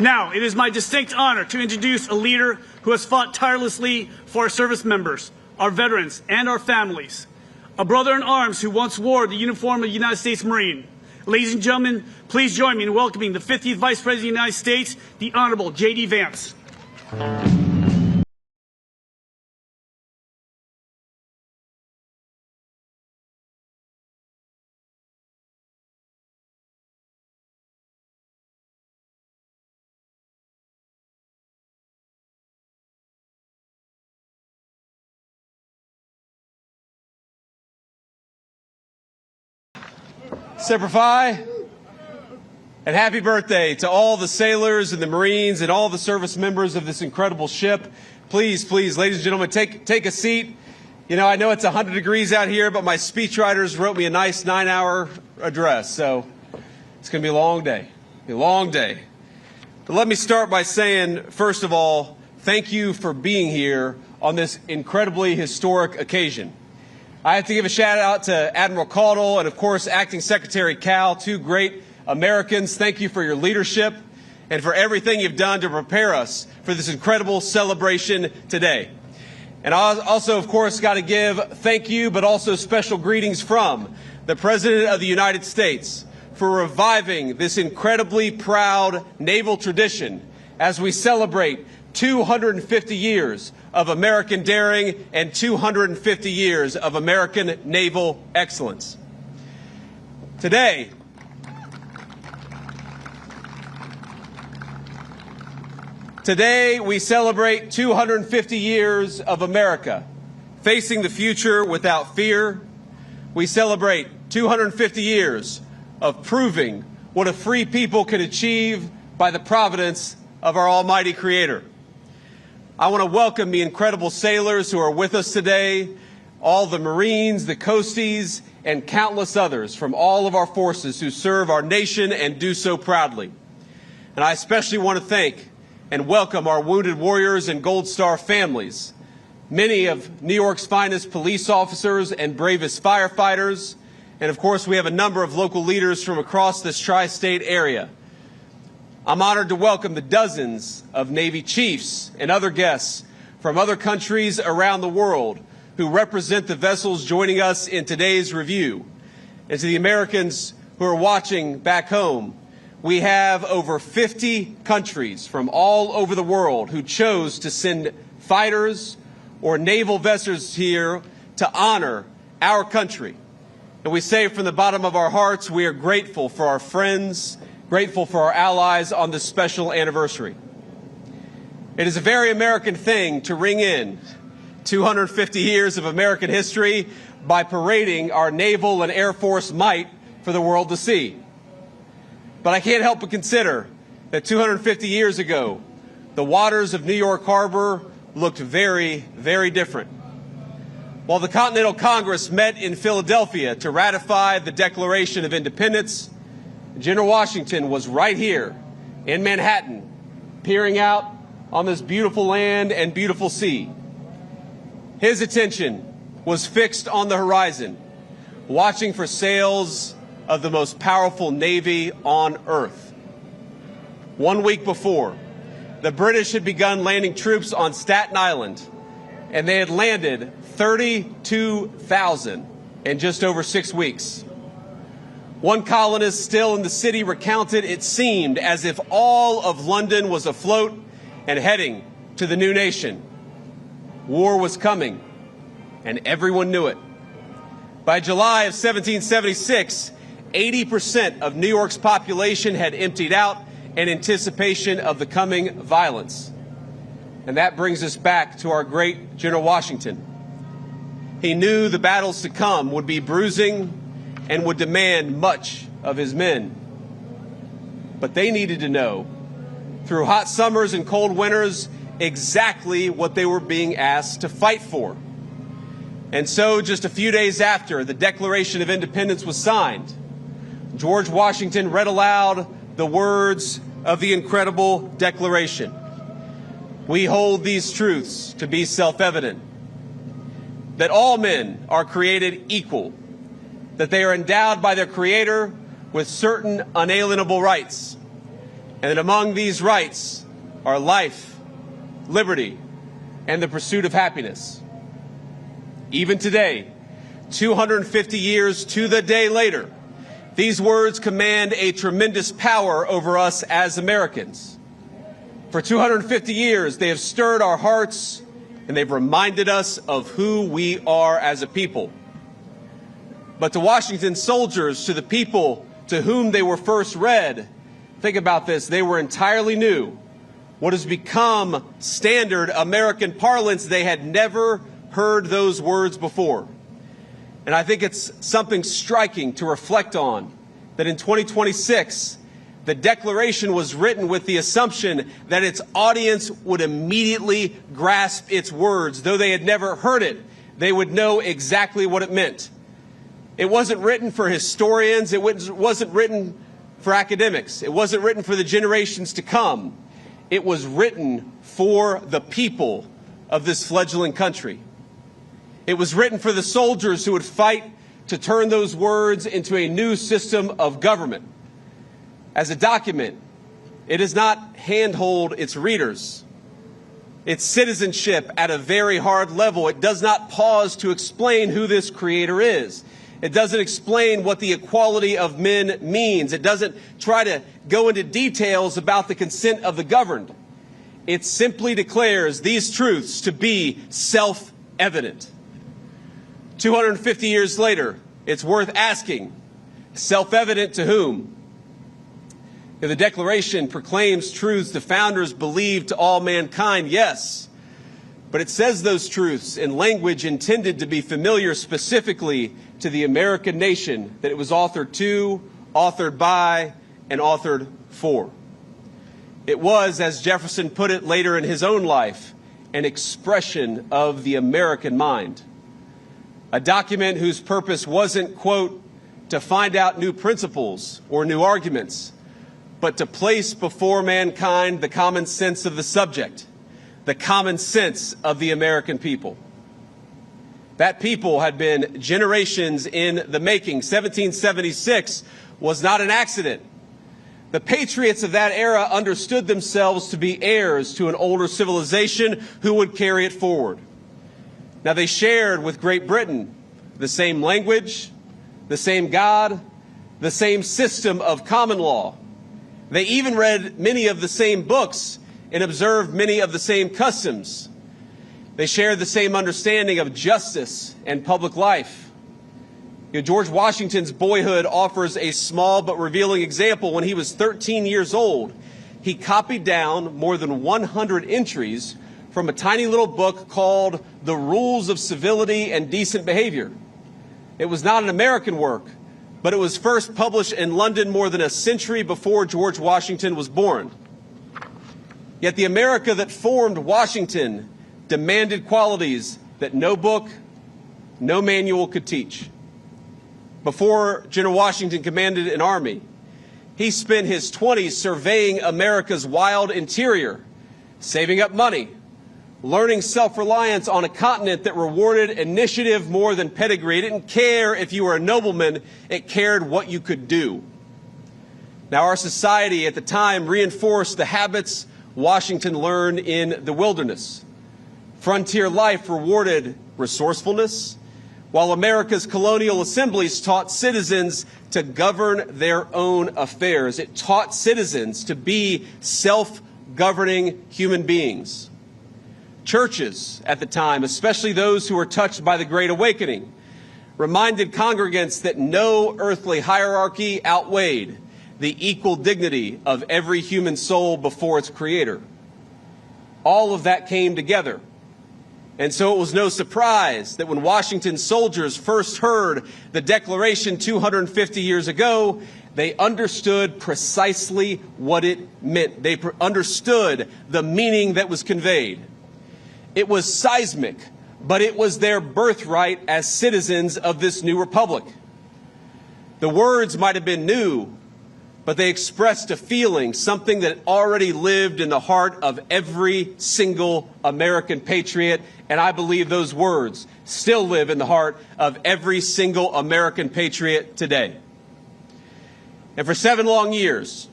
Now, it is my distinct honor to introduce a leader who has fought tirelessly for our service members, our veterans, and our families. A brother in arms who once wore the uniform of the United States Marine. Ladies and gentlemen, please join me in welcoming the 50th Vice President of the United States, the Honorable J.D. Vance. Semper Fi, and happy birthday to all the sailors and the Marines and all the service members of this incredible ship. Please, please, ladies and gentlemen, take a seat. You know, I know it's 100 degrees out here, but my speechwriters wrote me a nice 9-hour address, so it's going to be a long day. It'll be a long day. But let me start by saying, first of all, thank you for being here on this incredibly historic occasion. I have to give a shout out to Admiral Caudle and, of course, Acting Secretary Cal, 2 great Americans. Thank you for your leadership and for everything you've done to prepare us for this incredible celebration today. And I also, of course, got to give thank you, but also special greetings from the President of the United States, for reviving this incredibly proud naval tradition as we celebrate 250 years of American daring and 250 years of American naval excellence. Today, we celebrate 250 years of America facing the future without fear. We celebrate 250 years of proving what a free people can achieve by the providence of our almighty Creator. I want to welcome the incredible sailors who are with us today, all the Marines, the Coasties, and countless others from all of our forces who serve our nation and do so proudly. And I especially want to thank and welcome our wounded warriors and Gold Star families, many of New York's finest police officers and bravest firefighters, and of course we have a number of local leaders from across this tri-state area. I'm honored to welcome the dozens of Navy chiefs and other guests from other countries around the world who represent the vessels joining us in today's review. And to the Americans who are watching back home, we have over 50 countries from all over the world who chose to send fighters or naval vessels here to honor our country. And we say from the bottom of our hearts, we are grateful for our friends, grateful for our allies on this special anniversary. It is a very American thing to ring in 250 years of American history by parading our naval and Air Force might for the world to see. But I can't help but consider that 250 years ago, the waters of New York Harbor looked very, very different. While the Continental Congress met in Philadelphia to ratify the Declaration of Independence, General Washington was right here in Manhattan, peering out on this beautiful land and beautiful sea. His attention was fixed on the horizon, watching for sails of the most powerful navy on earth. 1 week before, the British had begun landing troops on Staten Island, and they had landed 32,000 in just over 6 weeks. One colonist still in the city recounted it seemed as if all of London was afloat and heading to the new nation. War was coming, and everyone knew it. By July of 1776, 80% of New York's population had emptied out in anticipation of the coming violence. And that brings us back to our great General Washington. He knew the battles to come would be bruising and would demand much of his men. But they needed to know, through hot summers and cold winters, exactly what they were being asked to fight for. And so, just a few days after the Declaration of Independence was signed, George Washington read aloud the words of the incredible Declaration. We hold these truths to be self-evident, that all men are created equal, that they are endowed by their Creator with certain unalienable rights, and that among these rights are life, liberty, and the pursuit of happiness. Even today, 250 years to the day later, these words command a tremendous power over us as Americans. For 250 years, they have stirred our hearts and they've reminded us of who we are as a people. But to Washington's soldiers, to the people to whom they were first read, think about this, they were entirely new. What has become standard American parlance, they had never heard those words before. And I think it's something striking to reflect on, that in 2026, the Declaration was written with the assumption that its audience would immediately grasp its words. Though they had never heard it, they would know exactly what it meant. It wasn't written for historians. It wasn't written for academics. It wasn't written for the generations to come. It was written for the people of this fledgling country. It was written for the soldiers who would fight to turn those words into a new system of government. As a document, it does not handhold its readers. Its citizenship at a very hard level. It does not pause to explain who this Creator is. It doesn't explain what the equality of men means. It doesn't try to go into details about the consent of the governed. It simply declares these truths to be self-evident. 250 years later, it's worth asking, self-evident to whom? If the Declaration proclaims truths the founders believed to all mankind, yes. But it says those truths in language intended to be familiar specifically to the American nation that it was authored to, authored by, and authored for. It was, as Jefferson put it later in his own life, an expression of the American mind. A document whose purpose wasn't, quote, to find out new principles or new arguments, but to place before mankind the common sense of the subject, the common sense of the American people. That people had been generations in the making. 1776 was not an accident. The patriots of that era understood themselves to be heirs to an older civilization who would carry it forward. Now, they shared with Great Britain the same language, the same God, the same system of common law. They even read many of the same books and observed many of the same customs. They shared the same understanding of justice and public life. George Washington's boyhood offers a small but revealing example. When he was 13 years old, he copied down more than 100 entries from a tiny little book called The Rules of Civility and Decent Behavior. It was not an American work, but it was first published in London more than a century before George Washington was born. Yet the America that formed Washington demanded qualities that no book, no manual could teach. Before General Washington commanded an army, he spent his 20s surveying America's wild interior, saving up money, learning self-reliance on a continent that rewarded initiative more than pedigree. It didn't care if you were a nobleman, it cared what you could do. Now, our society at the time reinforced the habits Washington learned in the wilderness. Frontier life rewarded resourcefulness, while America's colonial assemblies taught citizens to govern their own affairs. It taught citizens to be self-governing human beings. Churches at the time, especially those who were touched by the Great Awakening, reminded congregants that no earthly hierarchy outweighed the equal dignity of every human soul before its creator. All of that came together. And so it was no surprise that when Washington's soldiers first heard the Declaration 250 years ago, they understood precisely what it meant. They understood the meaning that was conveyed. It was seismic, but it was their birthright as citizens of this new republic. The words might have been new, but they expressed a feeling, something that already lived in the heart of every single American patriot, and I believe those words still live in the heart of every single American patriot today. And for 7 long years,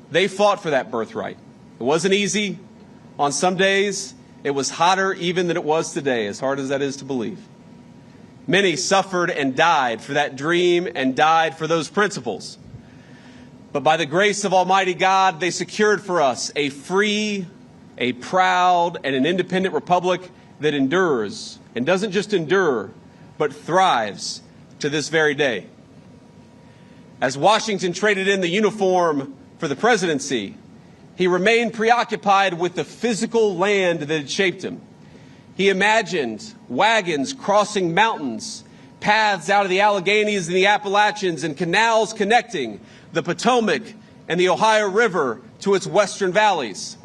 they fought for that birthright. It wasn't easy. On some days, it was hotter even than it was today, as hard as that is to believe. Many suffered and died for that dream and died for those principles. But by the grace of Almighty God, they secured for us a free, a proud, and an independent republic that endures, and doesn't just endure, but thrives to this very day. As Washington traded in the uniform for the presidency, he remained preoccupied with the physical land that had shaped him. He imagined wagons crossing mountains, paths out of the Alleghenies and the Appalachians, and canals connecting the Potomac and the Ohio River to its western valleys.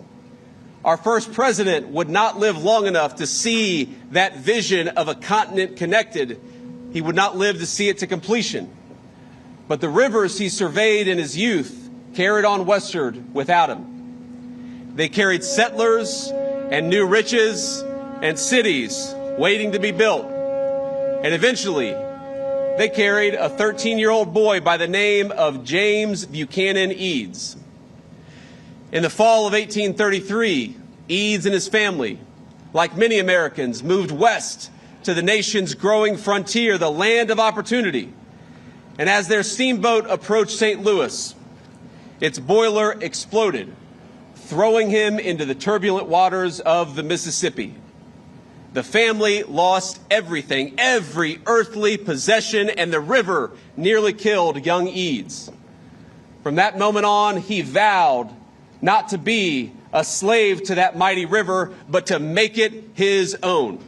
Our first president would not live long enough to see that vision of a continent connected. He would not live to see it to completion. But the rivers he surveyed in his youth carried on westward without him. They carried settlers and new riches and cities waiting to be built. And eventually, they carried a 13-year-old boy by the name of James Buchanan Eads. In the fall of 1833, Eads and his family, like many Americans, moved west to the nation's growing frontier, the land of opportunity, And as their steamboat approached St. Louis, its boiler exploded, throwing him into the turbulent waters of the Mississippi. The family lost everything, every earthly possession, and the river nearly killed young Eads. From that moment on, he vowed not to be a slave to that mighty river, but to make it his own.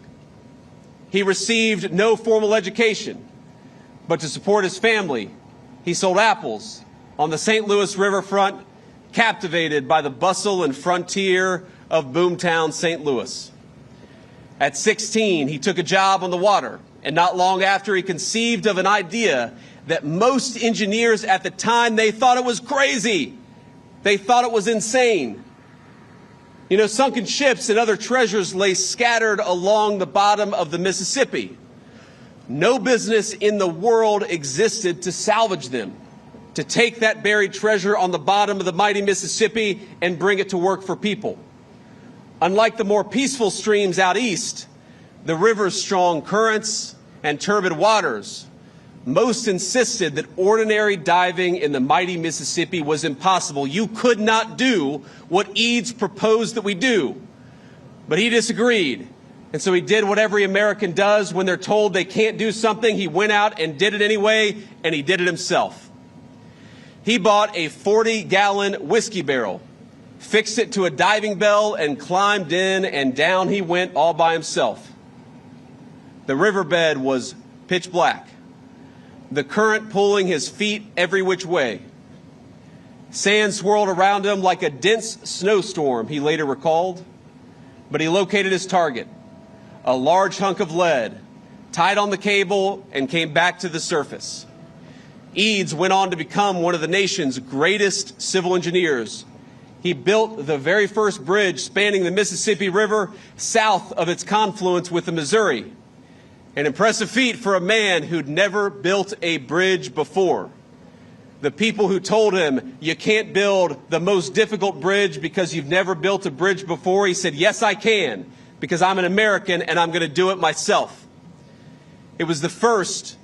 He received no formal education, but to support his family, he sold apples on the St. Louis riverfront, captivated by the bustle and frontier of boomtown St. Louis. At 16, he took a job on the water, and not long after, he conceived of an idea that most engineers at the time, they thought it was crazy. They thought it was insane. You know, sunken ships and other treasures lay scattered along the bottom of the Mississippi. No business in the world existed to salvage them, to take that buried treasure on the bottom of the mighty Mississippi and bring it to work for people. Unlike the more peaceful streams out east, the river's strong currents and turbid waters, most insisted that ordinary diving in the mighty Mississippi was impossible. You could not do what Eads proposed that we do. But he disagreed. And so he did what every American does when they're told they can't do something. He went out and did it anyway, and he did it himself. He bought a 40-gallon whiskey barrel, fixed it to a diving bell, and climbed in, and down he went all by himself. The riverbed was pitch black, the current pulling his feet every which way. Sand swirled around him like a dense snowstorm, he later recalled. But he located his target, a large hunk of lead, tied on the cable, and came back to the surface. Eads went on to become one of the nation's greatest civil engineers. He built the very first bridge spanning the Mississippi River south of its confluence with the Missouri. An impressive feat for a man who'd never built a bridge before. The people who told him, you can't build the most difficult bridge because you've never built a bridge before, he said, yes, I can, because I'm an American and I'm going to do it myself. It was the first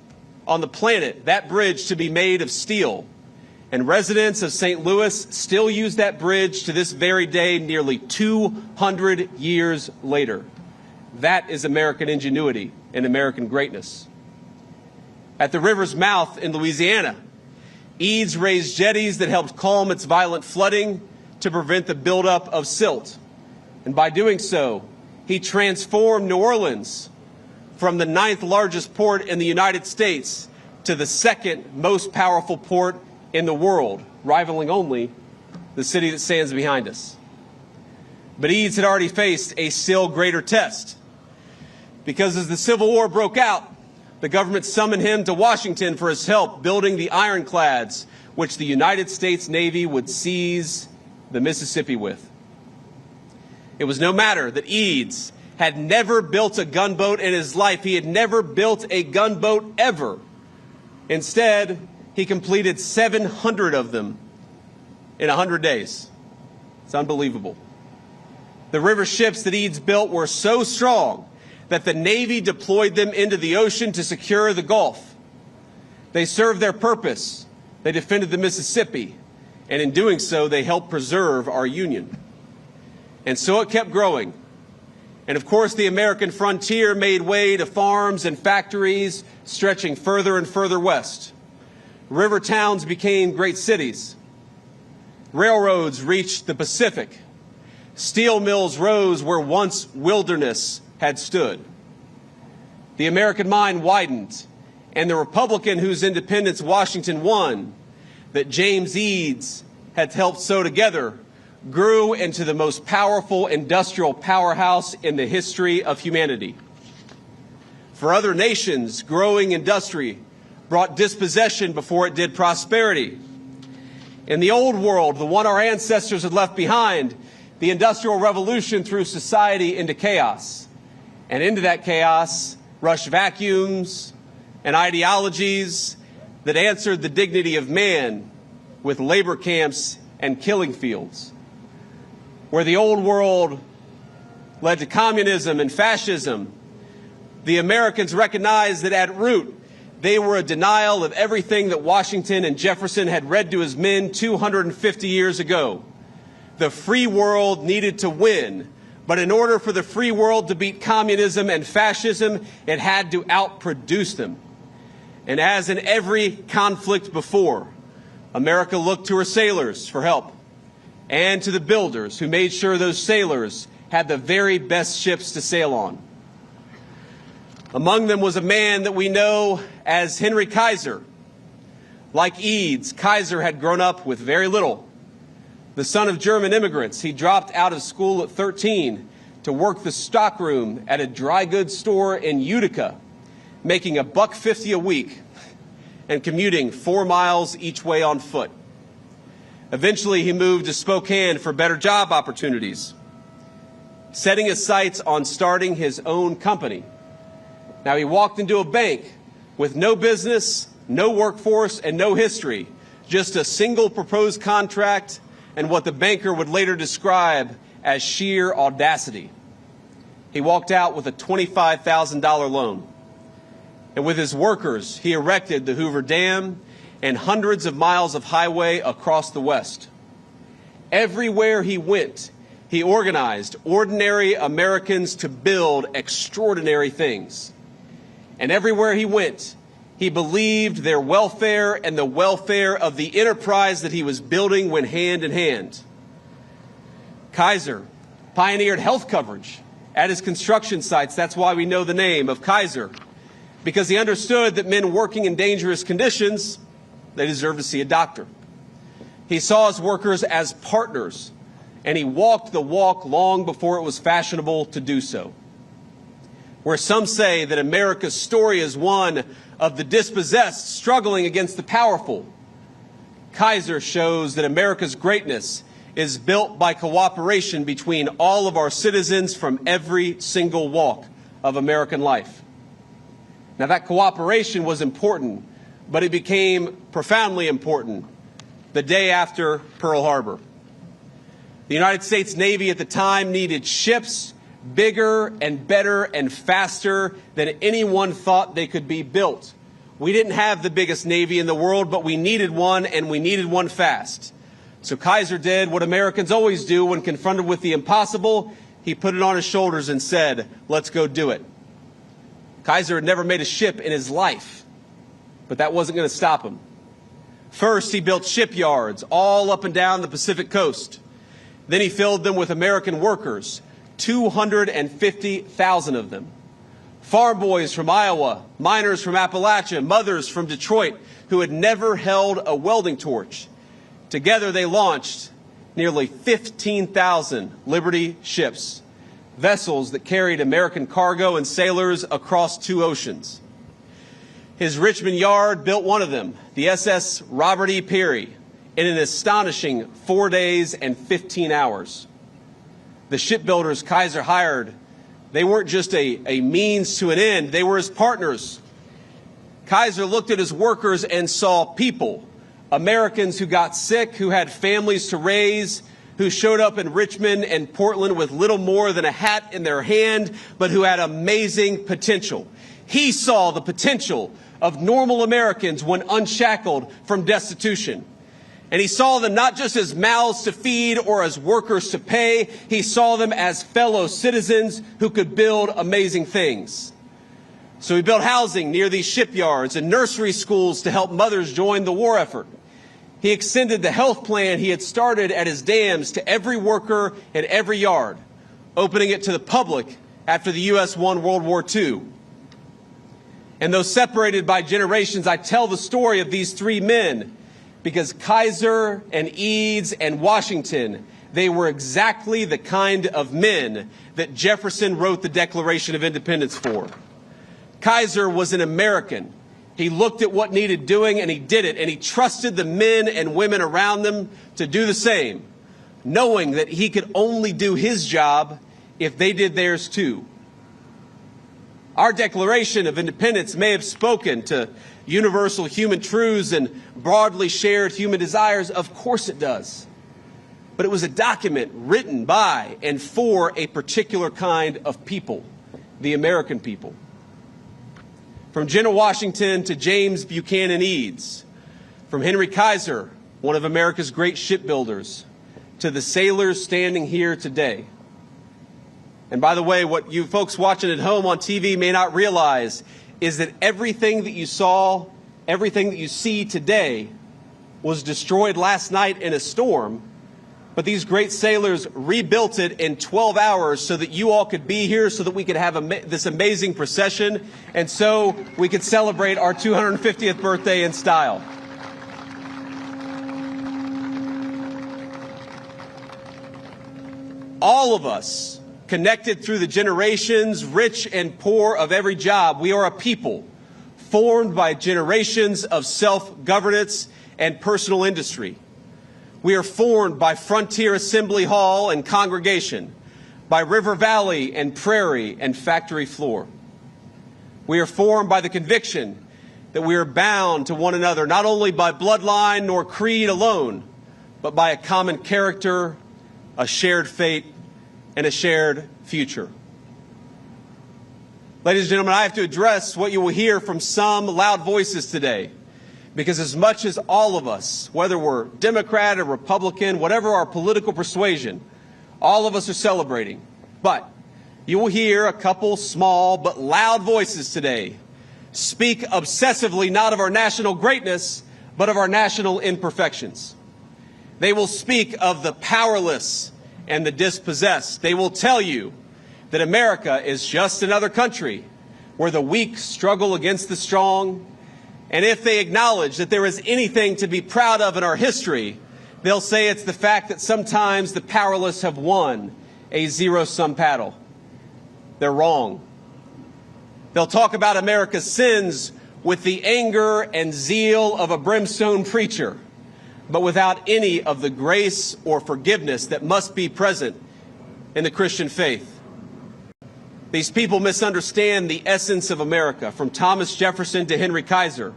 on the planet, that bridge, to be made of steel. And residents of St. Louis still use that bridge to this very day, nearly 200 years later. That is American ingenuity and American greatness. At the river's mouth in Louisiana, Eads raised jetties that helped calm its violent flooding to prevent the buildup of silt. And by doing so, he transformed New Orleans from the 9th largest port in the United States to the 2nd most powerful port in the world, rivaling only the city that stands behind us. But Eads had already faced a still greater test, because as the Civil War broke out, the government summoned him to Washington for his help building the ironclads which the United States Navy would seize the Mississippi with. It was no matter that Eads had never built a gunboat in his life. He had never built a gunboat ever. Instead, he completed 700 of them in 100 days. It's unbelievable. The river ships that Eads built were so strong that the Navy deployed them into the ocean to secure the Gulf. They served their purpose. They defended the Mississippi. And in doing so, they helped preserve our Union. And so it kept growing. And of course, the American frontier made way to farms and factories stretching further and further west. River towns became great cities. Railroads reached the Pacific. Steel mills rose where once wilderness had stood. The American mind widened, and the Republican whose independence Washington won, that James Eads had helped sew together, grew into the most powerful industrial powerhouse in the history of humanity. For other nations, growing industry brought dispossession before it did prosperity. In the old world, the one our ancestors had left behind, the Industrial Revolution threw society into chaos. And into that chaos rushed vacuums and ideologies that answered the dignity of man with labor camps and killing fields. Where the old world led to communism and fascism, the Americans recognized that at root, They were a denial of everything that Washington and Jefferson had read to his men 250 years ago. The free world needed to win, but in order for the free world to beat communism and fascism, it had to outproduce them. And as in every conflict before, America looked to her sailors for help, and to the builders who made sure those sailors had the very best ships to sail on. Among them was a man that we know as Henry Kaiser. Like Eads, Kaiser had grown up with very little. The son of German immigrants, he dropped out of school at 13 to work the stockroom at a dry goods store in Utica, making $1.50 a week and commuting 4 miles each way on foot. Eventually, he moved to Spokane for better job opportunities, setting his sights on starting his own company. Now, he walked into a bank with no business, no workforce, and no history, just a single proposed contract and what the banker would later describe as sheer audacity. He walked out with a $25,000 loan. And with his workers, he erected the Hoover Dam and hundreds of miles of highway across the West. Everywhere he went, he organized ordinary Americans to build extraordinary things. And everywhere he went, he believed their welfare and the welfare of the enterprise that he was building went hand in hand. Kaiser pioneered health coverage at his construction sites. That's why we know the name of Kaiser, because he understood that men working in dangerous conditions, they deserve to see a doctor. He saw his workers as partners, and he walked the walk long before it was fashionable to do so. Where some say that America's story is one of the dispossessed struggling against the powerful, Kaiser shows that America's greatness is built by cooperation between all of our citizens from every single walk of American life. Now, that cooperation was important, but it became profoundly important the day after Pearl Harbor. The United States Navy at the time needed ships bigger and better and faster than anyone thought they could be built. We didn't have the biggest Navy in the world, but we needed one, and we needed one fast. So Kaiser did what Americans always do when confronted with the impossible. He put it on his shoulders and said, let's go do it. Kaiser had never made a ship in his life, but that wasn't going to stop him. First, he built shipyards all up and down the Pacific coast. Then he filled them with American workers, 250,000 of them. Farm boys from Iowa, miners from Appalachia, mothers from Detroit who had never held a welding torch. Together they launched nearly 15,000 Liberty ships, vessels that carried American cargo and sailors across 2 oceans. His Richmond yard built one of them, the SS Robert E. Peary, in an astonishing 4 days and 15 hours. The shipbuilders Kaiser hired, they weren't just a means to an end, they were his partners. Kaiser looked at his workers and saw people, Americans who got sick, who had families to raise, who showed up in Richmond and Portland with little more than a hat in their hand, but who had amazing potential. He saw the potential of normal Americans when unshackled from destitution. And he saw them not just as mouths to feed or as workers to pay. He saw them as fellow citizens who could build amazing things. So he built housing near these shipyards and nursery schools to help mothers join the war effort. He extended the health plan he had started at his dams to every worker in every yard, opening it to the public after the U.S. won World War II. And though separated by generations, I tell the story of these 3 men because Kaiser and Eads and Washington, they were exactly the kind of men that Jefferson wrote the Declaration of Independence for. Kaiser was an American. He looked at what needed doing and he did it, and he trusted the men and women around them to do the same, knowing that he could only do his job if they did theirs too. Our Declaration of Independence may have spoken to universal human truths and broadly shared human desires. Of course it does. But it was a document written by and for a particular kind of people, the American people. From General Washington to James Buchanan Eads, from Henry Kaiser, one of America's great shipbuilders, to the sailors standing here today. And by the way, what you folks watching at home on TV may not realize is that everything that you saw, everything that you see today was destroyed last night in a storm, but these great sailors rebuilt it in 12 hours so that you all could be here, so that we could have this amazing procession, and so we could celebrate our 250th birthday in style. All of us, connected through the generations, rich and poor of every job, we are a people formed by generations of self-governance and personal industry. We are formed by Frontier Assembly Hall and congregation, by River Valley and prairie and factory floor. We are formed by the conviction that we are bound to one another, not only by bloodline nor creed alone, but by a common character, a shared fate, and a shared future. Ladies and gentlemen, I have to address what you will hear from some loud voices today. Because as much as all of us, whether we're Democrat or Republican, whatever our political persuasion, all of us are celebrating. But you will hear a couple small but loud voices today speak obsessively not of our national greatness, but of our national imperfections. They will speak of the powerless and the dispossessed. They will tell you that America is just another country where the weak struggle against the strong. And if they acknowledge that there is anything to be proud of in our history, they'll say it's the fact that sometimes the powerless have won a zero-sum battle. They're wrong. They'll talk about America's sins with the anger and zeal of a brimstone preacher, but without any of the grace or forgiveness that must be present in the Christian faith. These people misunderstand the essence of America, from Thomas Jefferson to Henry Kaiser.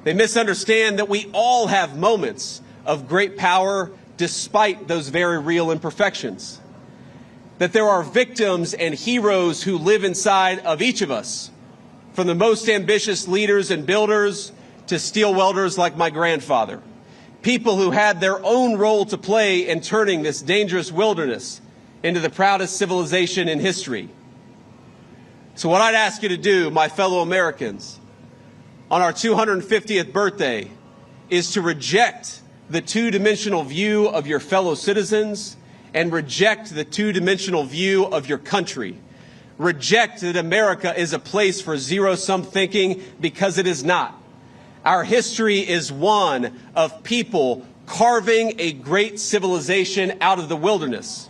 They misunderstand that we all have moments of great power despite those very real imperfections. That there are victims and heroes who live inside of each of us, from the most ambitious leaders and builders to steel welders like my grandfather. People who had their own role to play in turning this dangerous wilderness into the proudest civilization in history. So what I'd ask you to do, my fellow Americans, on our 250th birthday, is to reject the two-dimensional view of your fellow citizens and reject the two-dimensional view of your country. Reject that America is a place for zero-sum thinking, because it is not. Our history is one of people carving a great civilization out of the wilderness.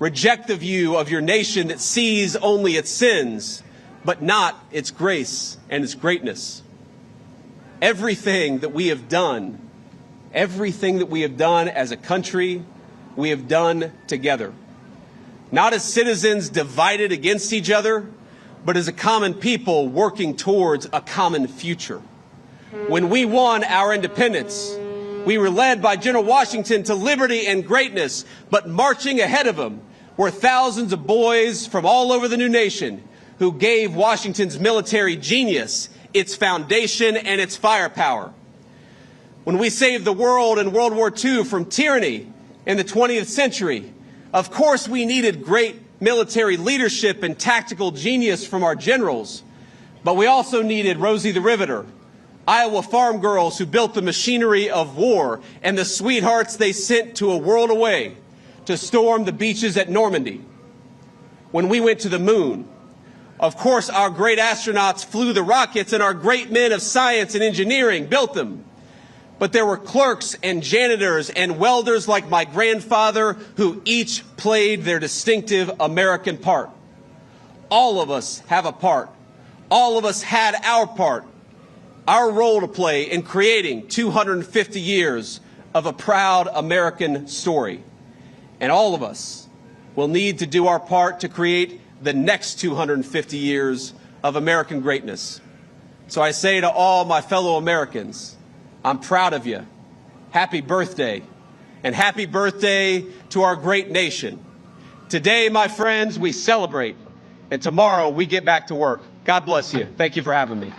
Reject the view of your nation that sees only its sins, but not its grace and its greatness. Everything that we have done as a country, we have done together. Not as citizens divided against each other, but as a common people working towards a common future. When we won our independence, we were led by General Washington to liberty and greatness, but marching ahead of him were thousands of boys from all over the new nation who gave Washington's military genius its foundation and its firepower. When we saved the world in World War II from tyranny in the 20th century, of course we needed great military leadership and tactical genius from our generals, but we also needed Rosie the Riveter, Iowa farm girls who built the machinery of war, and the sweethearts they sent to a world away to storm the beaches at Normandy. When we went to the moon, of course our great astronauts flew the rockets, and our great men of science and engineering built them. But there were clerks and janitors and welders like my grandfather who each played their distinctive American part. All of us have a part. All of us had our part, our role to play in creating 250 years of a proud American story. And all of us will need to do our part to create the next 250 years of American greatness. So I say to all my fellow Americans, I'm proud of you. Happy birthday. And happy birthday to our great nation. Today, my friends, we celebrate, and tomorrow we get back to work. God bless you. Thank you for having me.